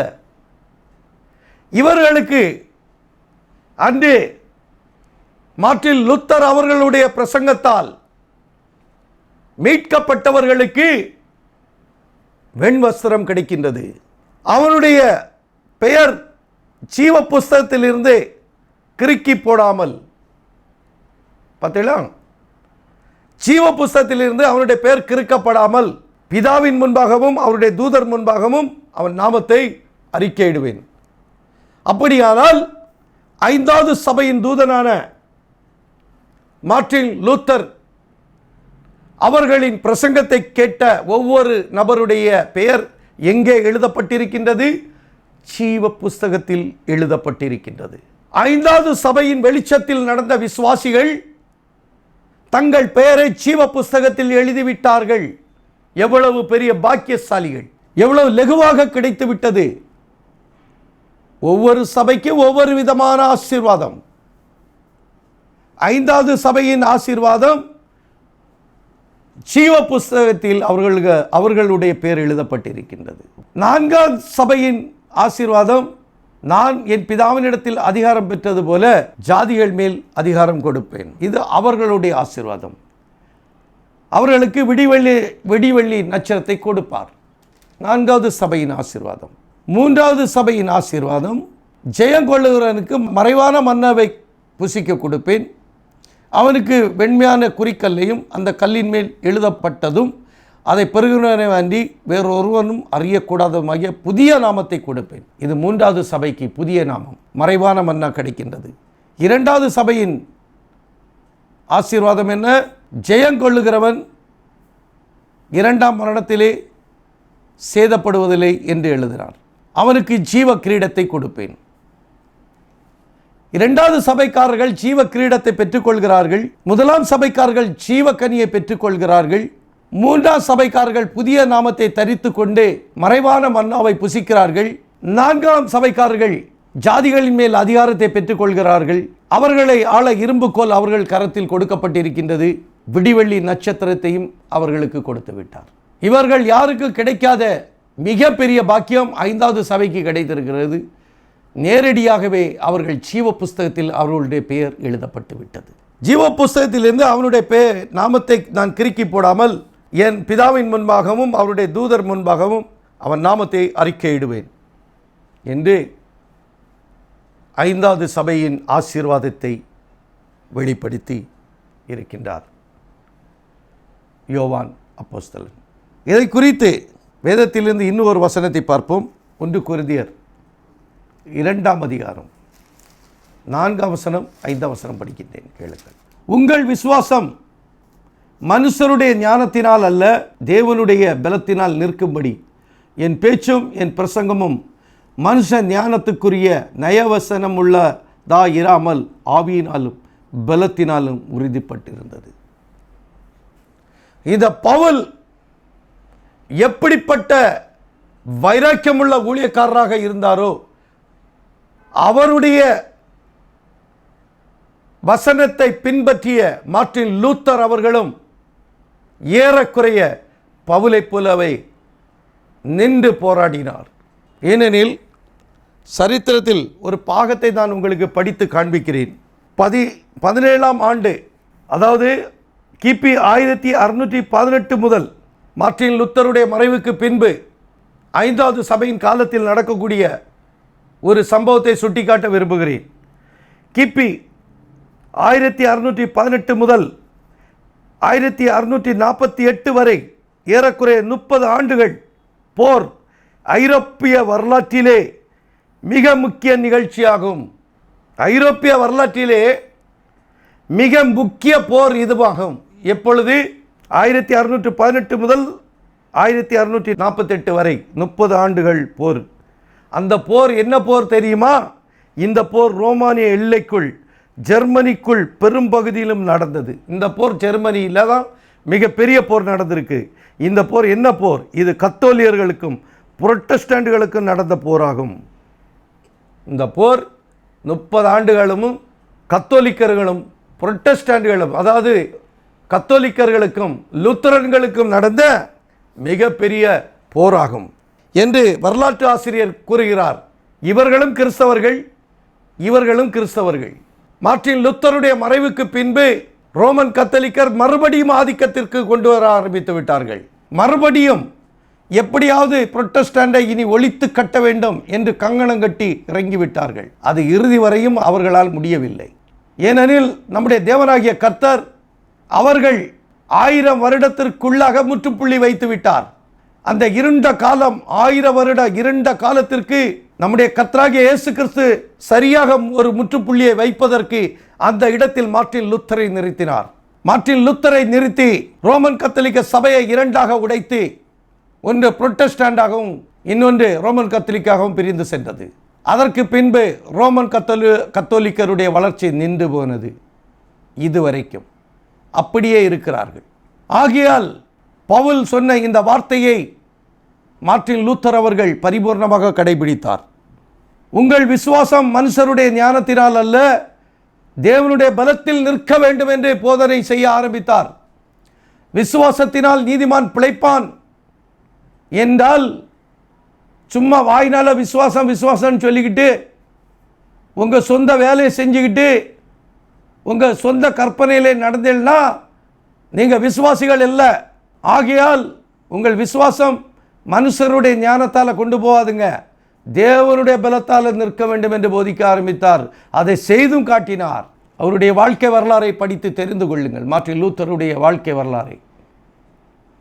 S1: இவர்களுக்கு அன்று மார்ட்டின் லூத்தர் அவர்களுடைய பிரசங்கத்தால் மீட்கப்பட்டவர்களுக்கு வெண்வஸ்திரம் கிடைக்கின்றது. அவனுடைய பெயர் ஜீவ புஸ்தகத்திலிருந்து கிறுக்கி போடாமல், பார்த்தீங்களா, ஜீவ புஸ்தகத்திலிருந்து அவனுடைய பெயர் கிறுக்கப்படாமல் பிதாவின் முன்பாகவும் அவருடைய தூதர் முன்பாகவும் அவன் நாமத்தை அறிக்கையிடுவேன். அப்படியானால் 5வது சபையின் தூதனான மார்ட்டின் லூத்தர் அவர்களின் பிரசங்கத்தை கேட்ட ஒவ்வொரு நபருடைய பெயர் எங்கே எழுதப்பட்டிருக்கின்றது? ஜீவ புஸ்தகத்தில் எழுதப்பட்டிருக்கின்றது. 5வது சபையின் வெளிச்சத்தில் நடந்த விசுவாசிகள் தங்கள் பெயரை ஜீவ புஸ்தகத்தில் எழுதிவிட்டார்கள். எவ்வளவு பெரிய பாக்கியசாலிகள்! எவ்வளவு லகுவாக கிடைத்து விட்டது. ஒவ்வொரு சபைக்கு ஒவ்வொரு விதமான ஆசீர்வாதம். 5வது சபையின் ஆசீர்வாதம் ஜீவ புஸ்தகத்தில் அவர்களுடைய பெயர் எழுதப்பட்டிருக்கின்றது. 4ஆம் சபையின் ஆசீர்வாதம், நான் என் பிதாவினிடத்தில் அதிகாரம் பெற்றது போல ஜாதிகள் மேல் அதிகாரம் கொடுப்பேன். இது அவர்களுடைய ஆசீர்வாதம். அவர்களுக்கு விடிவெள்ளி நட்சத்திரத்தை கொடுப்பார். 4வது சபையின் ஆசீர்வாதம். 3வது சபையின் ஆசீர்வாதம், ஜெயங்கொள்ளுகிறவனுக்கு மறைவான மன்னாவை புசிக்க கொடுப்பேன். அவனுக்கு வெண்மையான குறிக்கல்லையும் அந்த கல்லின் மேல் எழுதப்பட்டதும் அதை பெறுகிறவனை வேண்டி வேறொருவனும் அறியக்கூடாதமாகிய புதிய நாமத்தை கொடுப்பேன். இது 3வது சபைக்கு புதிய நாமம், மறைவான மன்னா கிடைக்கின்றது. 2வது சபையின் ஆசீர்வாதம் என்ன? ஜெயங்கொள்ளுகிறவன் 2ஆம் மரணத்திலே சேதப்படுவதில்லை என்று எழுதினார். அவனுக்கு ஜீவ கிரீடத்தை கொடுப்பேன். 2வது சபைக்காரர்கள் ஜீவ கிரீடத்தை பெற்றுக்கொள்கிறார்கள். 1ஆம் சபைக்காரர்கள் ஜீவ கனியை பெற்றுக்கொள்கிறார்கள். 3ஆம் சபைக்காரர்கள் புதிய நாமத்தை தரித்து கொண்டு மறைவான மன்னாவை புசிக்கிறார்கள். 4ஆம் சபைக்காரர்கள் ஜாதிகளின் மேல் அதிகாரத்தை பெற்றுக்கொள்கிறார்கள். அவர்களை ஆள இரும்புக்கோல் அவர்கள் கரத்தில் கொடுக்கப்பட்டிருக்கின்றது. விடிவெள்ளி நட்சத்திரத்தையும் அவர்களுக்கு கொடுத்து விட்டார். இவர்கள் யாருக்கு கிடைக்காத மிகப்பெரிய பாக்கியம் 5வது சபைக்கு கிடைத்திருக்கிறது. நேரடியாகவே அவர்கள் ஜீவ புஸ்தகத்தில் அவர்களுடைய பெயர் எழுதப்பட்டு விட்டது. ஜீவ புஸ்தகத்திலிருந்து அவனுடைய பெயர் நாமத்தை நான் கிறுக்கி போடாமல் என் பிதாவின் முன்பாகவும் அவருடைய தூதர் முன்பாகவும் அவன் நாமத்தை அறிக்கையிடுவேன் என்று 5வது சபையின் ஆசீர்வாதத்தை வெளிப்படுத்தி இருக்கின்றார் யோவான் அப்போஸ்தலன். இதை குறித்து வேதத்திலிருந்து இன்னொரு வசனத்தை பார்ப்போம். 1 கொரிந்தியர் 2ஆம் அதிகாரம் 4ஆம் வசனம் 5ஆம் வசனம் படிக்கின்றேன், கேளுங்கள். உங்கள் விசுவாசம் மனுஷருடைய ஞானத்தினால் அல்ல, தேவனுடைய பலத்தினால் நிற்கும்படி என் பேச்சும் என் பிரசங்கமும் மனுஷ ஞானத்துக்குரிய நயவசனம் உள்ளதா இராமல் ஆவியினாலும் பலத்தினாலும் உறுதிப்பட்டிருந்தது. இந்த பவுல் எப்படிப்பட்ட வைராக்கியமுள்ள ஊழியக்காரராக இருந்தாரோ, அவருடைய வசனத்தை பின்பற்றிய மார்ட்டின் லூத்தர் அவர்களும் ஏறக்குறைய பவுலைப் போலவே நின்று போராடினார். ஏனெனில் சரித்திரத்தில் ஒரு பாகத்தை நான் உங்களுக்கு படித்து காண்பிக்கிறேன். 17ஆம் ஆண்டு, அதாவது கிபி 1618 முதல் மார்ட்டின் லூத்தருடைய மறைவுக்கு பின்பு 5வது சபையின் காலத்தில் நடக்கக்கூடிய ஒரு சம்பவத்தை சுட்டிக்காட்ட விரும்புகிறேன். கிபி 1618 முதல் 1648 வரை ஏறக்குறைய 30 ஆண்டுகள் போர் ஐரோப்பிய வரலாற்றிலே மிக முக்கிய நிகழ்ச்சியாகும். ஐரோப்பிய வரலாற்றிலே மிக முக்கிய போர் இதுவாகும். எப்பொழுது 1618 முதல் 1648 வரை 30 ஆண்டுகள் போர். அந்த போர் என்ன போர் தெரியுமா? இந்த போர் ரோமானிய எல்லைக்குள் ஜெர்மனிக்குள் பெரும்பகுதியிலும் நடந்தது. இந்த போர் ஜெர்மனியில் தான் மிகப்பெரிய போர் நடந்திருக்கு. இந்த போர் என்ன போர்? இது கத்தோலியர்களுக்கும் புரொட்டஸ்டன்ட்களுக்கும் நடந்த போராகும். இந்த போர் 30 ஆண்டுகளும் கத்தோலிக்கர்களும் புரொட்டஸ்டன்ட்களும், அதாவது கத்தோலிக்கர்களுக்கும் லூத்தரன்களுக்கும் நடந்த மிகப்பெரிய போராகும் என்று வரலாற்று ஆசிரியர் கூறுகிறார். இவர்களும் கிறிஸ்தவர்கள், இவர்களும் கிறிஸ்தவர்கள். மார்ட்டின் லூத்தருடைய மறைவுக்கு பின்பு ரோமன் கத்தோலிக்கர் மறுபடியும் ஆதிக்கத்திற்கு கொண்டு வர ஆரம்பித்து விட்டார்கள். மறுபடியும் எப்படியாவது புரொட்டஸ்டண்டை இனி ஒழித்து கட்ட வேண்டும் என்று கங்கணம் கட்டி இறங்கிவிட்டார்கள். அது இறுதி வரையும் அவர்களால் முடியவில்லை. ஏனெனில் நம்முடைய தேவனாகிய கர்த்தர் அவர்கள் 1000 வருடத்திற்குள்ளாக முற்றுப்புள்ளி வைத்து விட்டார். அந்த இருண்ட காலம், 1000 வருட இருண்ட காலத்திற்கு நம்முடைய கர்த்தராகிய இயேசு கிறிஸ்து சரியாக ஒரு முற்றுப்புள்ளியை வைப்பதற்கு அந்த இடத்தில் மார்ட்டின் லூத்தரை நிறுத்தினார். மார்ட்டின் லூத்தரை நிறுத்தி ரோமன் கத்தோலிக்க சபையை 2ஆக உடைத்து ஒன்று புரொட்டஸ்டண்டாகவும் இன்னொன்று ரோமன் கத்தோலிக்காகவும் பிரிந்து சென்றது. அதற்கு பின்பு ரோமன் கத்தோலிக்கருடைய வளர்ச்சி நின்று போனது. இதுவரைக்கும் அப்படியே இருக்கிறார்கள். ஆகையால் பவுல் சொன்ன இந்த வார்த்தையை மார்ட்டின் லூத்தர் அவர்கள் பரிபூர்ணமாக கடைபிடித்தார். உங்கள் விசுவாசம் மனுஷருடைய ஞானத்தினால் அல்ல, தேவனுடைய பலத்தில் நிற்க வேண்டும் என்று போதனை செய்ய ஆரம்பித்தார். விசுவாசத்தினால் நீதிமான் பிழைப்பான் என்றால் சும்மா வாயினால விசுவாசம் விசுவாசம் சொல்லிக்கிட்டு உங்கள் சொந்த வேலையை செஞ்சுக்கிட்டு உங்கள் சொந்த கற்பனையிலே நடந்தீங்கன்னா நீங்கள் விசுவாசிகள் இல்லை. ஆகையால் உங்கள் விசுவாசம் மனுஷருடைய ஞானத்தால் கொண்டு போகாதுங்க, தேவனுடைய பலத்தால் நிற்க வேண்டும் என்று போதிக்க ஆரம்பித்தார். அதை செய்தும் காட்டினார். அவருடைய வாழ்க்கை வரலாறை படித்து தெரிந்து கொள்ளுங்கள். மார்ட்டின் லூத்தருடைய வாழ்க்கை வரலாறை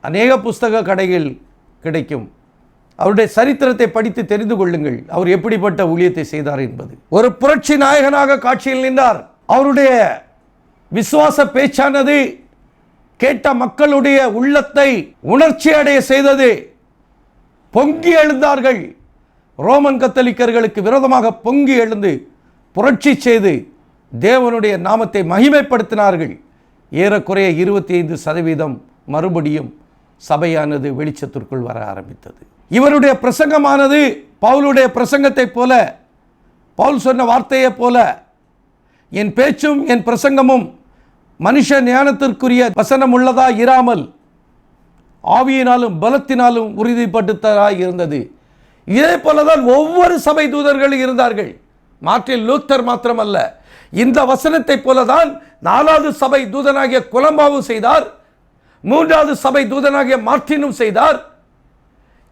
S1: அநேக புஸ்தக கடைகள் கிடைக்கும். அவருடைய சரித்திரத்தை படித்து தெரிந்து கொள்ளுங்கள், அவர் எப்படிப்பட்ட ஊழியத்தை செய்தார் என்பது. ஒரு புரட்சி நாயகனாக காட்சியில் நின்றார். அவருடைய விசுவாச பேச்சானது கேட்ட மக்களுடைய உள்ளத்தை உணர்ச்சி அடைய செய்தது. பொங்கி எழுந்தார்கள். ரோமன் கத்தோலிக்கர்களுக்கு விரோதமாக பொங்கி எழுந்து புரட்சி செய்து தேவனுடைய நாமத்தை மகிமைப்படுத்தினார்கள். ஏறக்குறைய 25% மறுபடியும் சபையானது வெளிச்சத்திற்குள் வர ஆரம்பித்தது. இவருடைய பிரசங்கமானது பவுலுடைய பிரசங்கத்தை போல, பவுல் சொன்ன வார்த்தையை போல, என் பேச்சும் என் பிரசங்கமும் மனுஷ ஞானத்திற்குரிய வசனம் உள்ளதா இராமல் ஆவியினாலும் பலத்தினாலும் உறுதிப்படுத்ததாய் இருந்தது. இதே போலதான் ஒவ்வொரு சபை தூதர்களும் இருந்தார்கள். மார்ட்டின் லூத்தர் மாத்திரமல்ல, இந்த வசனத்தை போலதான் 4வது சபை தூதனாகிய கொலம்பாவும் செய்தார், 3வது சபை தூதனாகிய மார்ட்டினும் செய்தார்,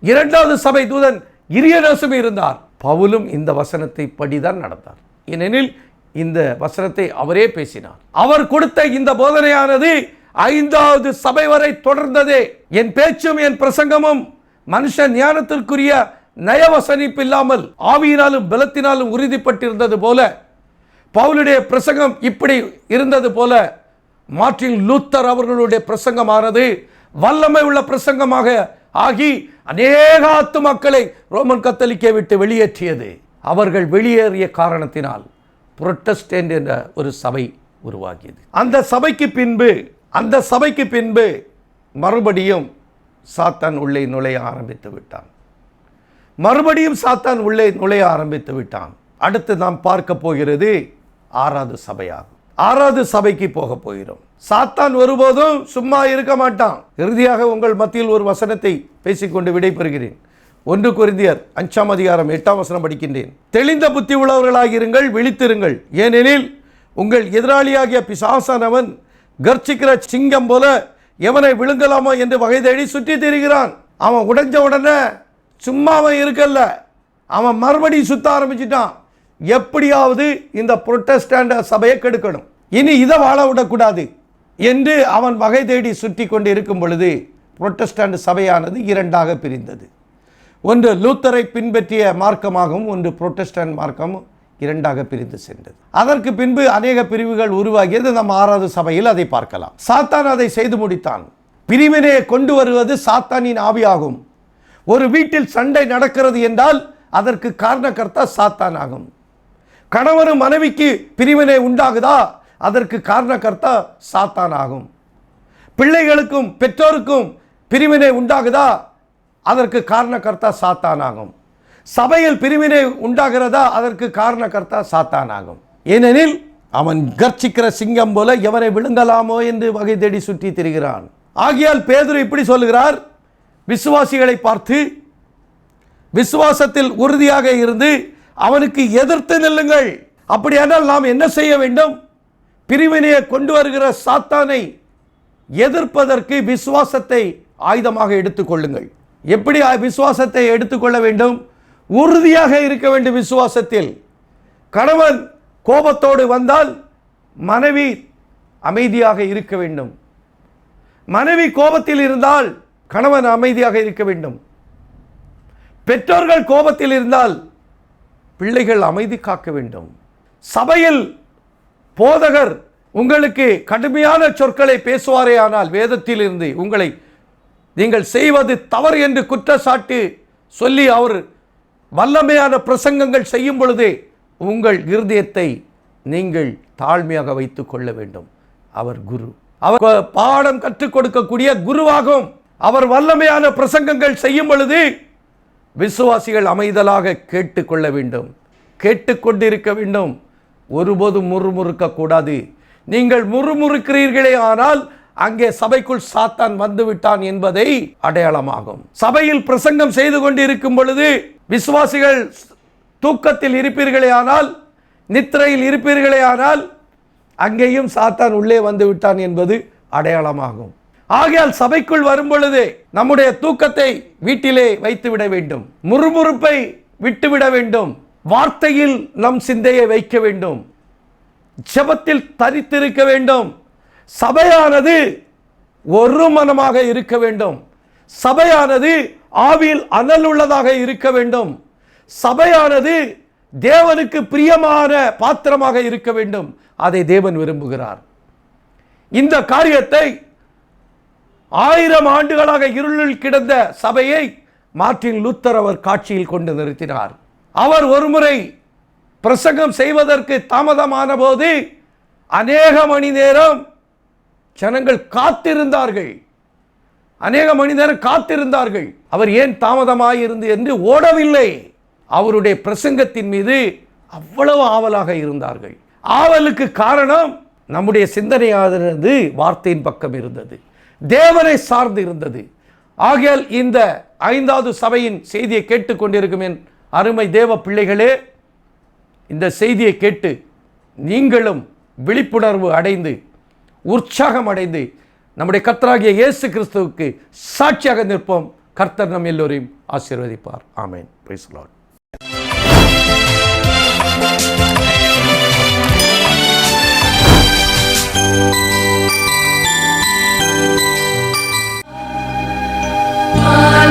S1: 2வது சபை தூதன் இரியனோசும் இருந்தார். பவுலும் இந்த வசனத்தை படிதான் நடந்தார். ஏனெனில் இந்த வசனத்தை அவரே பேசினார். அவர் கொடுத்த இந்த போதனையானது 5வது சபை வரை தொடர்ந்ததே. என் பேச்சும் என் பிரசங்கமும் மனுஷ ஞானத்திற்குரிய நயவசனிப்பு இல்லாமல் ஆவியினாலும் பலத்தினாலும் உறுதிப்பட்டிருந்தது போல, பவுலுடைய பிரசங்கம் இப்படி இருந்தது போல, மார்ட்டின் லூத்தர் அவர்களுடைய பிரசங்கமானது வல்லமை உள்ள பிரசங்கமாக ஆகி அநேக ஆத்துமாக்களை ரோமன் கத்தோலிக்கை விட்டு வெளியேற்றியது. அவர்கள் வெளியேறிய காரணத்தினால் புரொட்டஸ்டன்ட் என்ற ஒரு சபை உருவாகியது. அந்த சபைக்கு பின்பு மறுபடியும் சாத்தான் உள்ளே நுழைய ஆரம்பித்து விட்டான். அடுத்து நாம் பார்க்க போகிறது 6வது சபையாகும். 6வது சபைக்கு போக போகிறோம். சாத்தான் ஒருபோதும் சும்மா இருக்க மாட்டான். இறுதியாக உங்கள் மத்தியில் ஒரு வசனத்தை பேசிக்கொண்டு விடைபெறுகிறேன். 1 கொரிந்தியர் 5ஆம் அதிகாரம் 8ஆம் வசனம் படிக்கின்றேன். தெளிந்த புத்தி உள்ளவர்களாக இருங்கள், விழித்திருங்கள். ஏனெனில் உங்கள் எதிராளியாகிய பிசாசானவன் கர்ச்சிக்கிற சிங்கம் போல எவனை விழுங்கலாமோ என்று வகை தேடி சுற்றி திரிகிறான். அவன் உடைஞ்ச உடனே சும்மா அவன் இருக்கல்ல, அவன் மறுபடியும் சுத்த ஆரம்பிச்சிட்டான். எப்படியாவது இந்த புரொட்டஸ்டன்ட் சபையை கெடுக்கணும், இனி இதை வாழ விடக்கூடாது என்று அவன் வகை தேடி சுற்றி கொண்டு இருக்கும் பொழுது புரொட்டஸ்டன்ட் சபையானது 2ஆக பிரிந்தது. ஒன்று லூத்தரை பின்பற்றிய மார்க்கமாகவும் ஒன்று புரொட்டஸ்டன்ட் மார்க்கமும் 2ஆக பிரிந்து சென்றது. அதற்கு பின்பு அநேக பிரிவுகள் உருவாகியது. நம்ம 6வது சபையில் அதை பார்க்கலாம். சாத்தான் அதை செய்து முடித்தான். பிரிவினையை கொண்டு வருவது சாத்தானின் ஆவியாகும். ஒரு வீட்டில் சண்டை நடக்கிறது என்றால் அதற்கு காரணக்கர்த்தா சாத்தான் ஆகும். கணவனும் மனைவிக்கு பிரிவினை உண்டாகுதா, அதற்கு காரணக்கர்த்தா சாத்தான் ஆகும். பிள்ளைகளுக்கும் பெற்றோருக்கும் பிரிவினை உண்டாகுதா, அதற்கு காரணக்கர்த்தா சாத்தான் ஆகும். சபையில் பிரிவினை உண்டாகிறதா, அதற்கு காரணக்கர்த்தா சாத்தான் ஆகும். ஏனெனில் அவன் கர்ச்சிக்கிற சிங்கம் போல எவனை விழுங்கலாமோ என்று வகை தேடி சுற்றி திரிகிறான். ஆகையால் பேதுரு இப்படி சொல்லுகிறார், விசுவாசிகளை பார்த்து விசுவாசத்தில் உறுதியாக இருந்து அவனுக்கு எதிர்த்து நில்லுங்கள். அப்படியானால் நாம் என்ன செய்ய வேண்டும்? பிரிவினையை கொண்டு வருகிற சாத்தானை எதிர்ப்பதற்கு விசுவாசத்தை ஆயுதமாக எடுத்துக்கொள்ளுங்கள். எப்படி விசுவாசத்தை எடுத்துக்கொள்ள வேண்டும்? உறுதியாக இருக்க வேண்டும் விசுவாசத்தில். கணவன் கோபத்தோடு வந்தால் மனைவி அமைதியாக இருக்க வேண்டும். மனைவி கோபத்தில் இருந்தால் கணவன் அமைதியாக இருக்க வேண்டும். பெற்றோர்கள் கோபத்தில் இருந்தால் பிள்ளைகள் அமைதி காக்க வேண்டும். சபையில் போதகர் உங்களுக்கு கடுமையான சொற்களை பேசுவாரே ஆனால் வேதத்தில் இருந்து உங்களை நீங்கள் செய்வது தவறு என்று குற்றச்சாட்டு சொல்லி அவர் வல்லமையான பிரசங்கங்கள் செய்யும் பொழுது உங்கள் இருதயத்தை நீங்கள் தாழ்மையாக வைத்துக் கொள்ள வேண்டும். அவர் குரு, அவர் பாடம் கற்றுக் கொடுக்கக்கூடிய குருவாகும். அவர் வல்லமையான பிரசங்கங்கள் செய்யும் பொழுது விசுவாசிகள் அமைதலாக கேட்டுக்கொள்ள வேண்டும், கேட்டுக்கொண்டிருக்க வேண்டும். ஒருபோதும் முறுமுறுக்க கூடாது. நீங்கள் முறுமுறுக்கிறீர்களே ஆனால் அங்கே சபைக்குள் சாத்தான் வந்துவிட்டான் என்பதை அடையாளமாகும். சபையில் பிரசங்கம் செய்து கொண்டிருக்கும் பொழுது விசுவாசிகள் தூக்கத்தில் இருப்பீர்களே ஆனால், நித்திரையில் இருப்பீர்களே ஆனால் அங்கேயும் சாத்தான் உள்ளே வந்து விட்டான் என்பது அடையாளமாகும். ஆகையால் சபைக்குள் வரும் பொழுது நம்முடைய தூக்கத்தை வீட்டிலே வைத்துவிட வேண்டும், முறுமுறுப்பை விட்டுவிட வேண்டும், வார்த்தையில் நம் சிந்தையை வைக்க வேண்டும், ஜெபத்தில் தரித்திருக்க வேண்டும். சபையானது ஒரு மனமாக இருக்க வேண்டும். சபையானது ஆவியில் அனல் உள்ளதாக இருக்க வேண்டும். சபையானது தேவனுக்கு பிரியமான பாத்திரமாக இருக்க வேண்டும். அதை தேவன் விரும்புகிறார். இந்த காரியத்தை 1000 ஆண்டுகளாக இருளில் கிடந்த சபையை மார்ட்டின் லூத்தர் அவர் காட்சியில் கொண்டு நிறுத்தினார். அவர் ஒருமுறை பிரசங்கம் செய்வதற்கு தாமதமான போது அநேக மணி நேரம் ஜனங்கள் காத்திருந்தார்கள். அவர் ஏன் தாமதமாயிருந்து என்று ஓடவில்லை. அவருடைய பிரசங்கத்தின் மீது அவ்வளவு ஆவலாக இருந்தார்கள். ஆவலுக்கு காரணம் நம்முடைய சிந்தனையானது வார்த்தையின் பக்கம் இருந்தது, தேவனை சார்ந்து இருந்தது. ஆகையால் இந்த 5வது சபையின் செய்தியை கேட்டுக்கொண்டிருக்கும் என் அருமை தேவ பிள்ளைகளே, இந்த செய்தியை கேட்டு நீங்களும் விழிப்புணர்வு அடைந்து உற்சாகம் அடைந்து நம்முடைய கர்த்தராகிய இயேசு கிறிஸ்துவுக்கு சாட்சியாக நிற்போம். கர்த்தர் நம் எல்லோரையும் ஆசீர்வதிப்பார். ஆமென். Praise the lord.
S2: Hallelujah.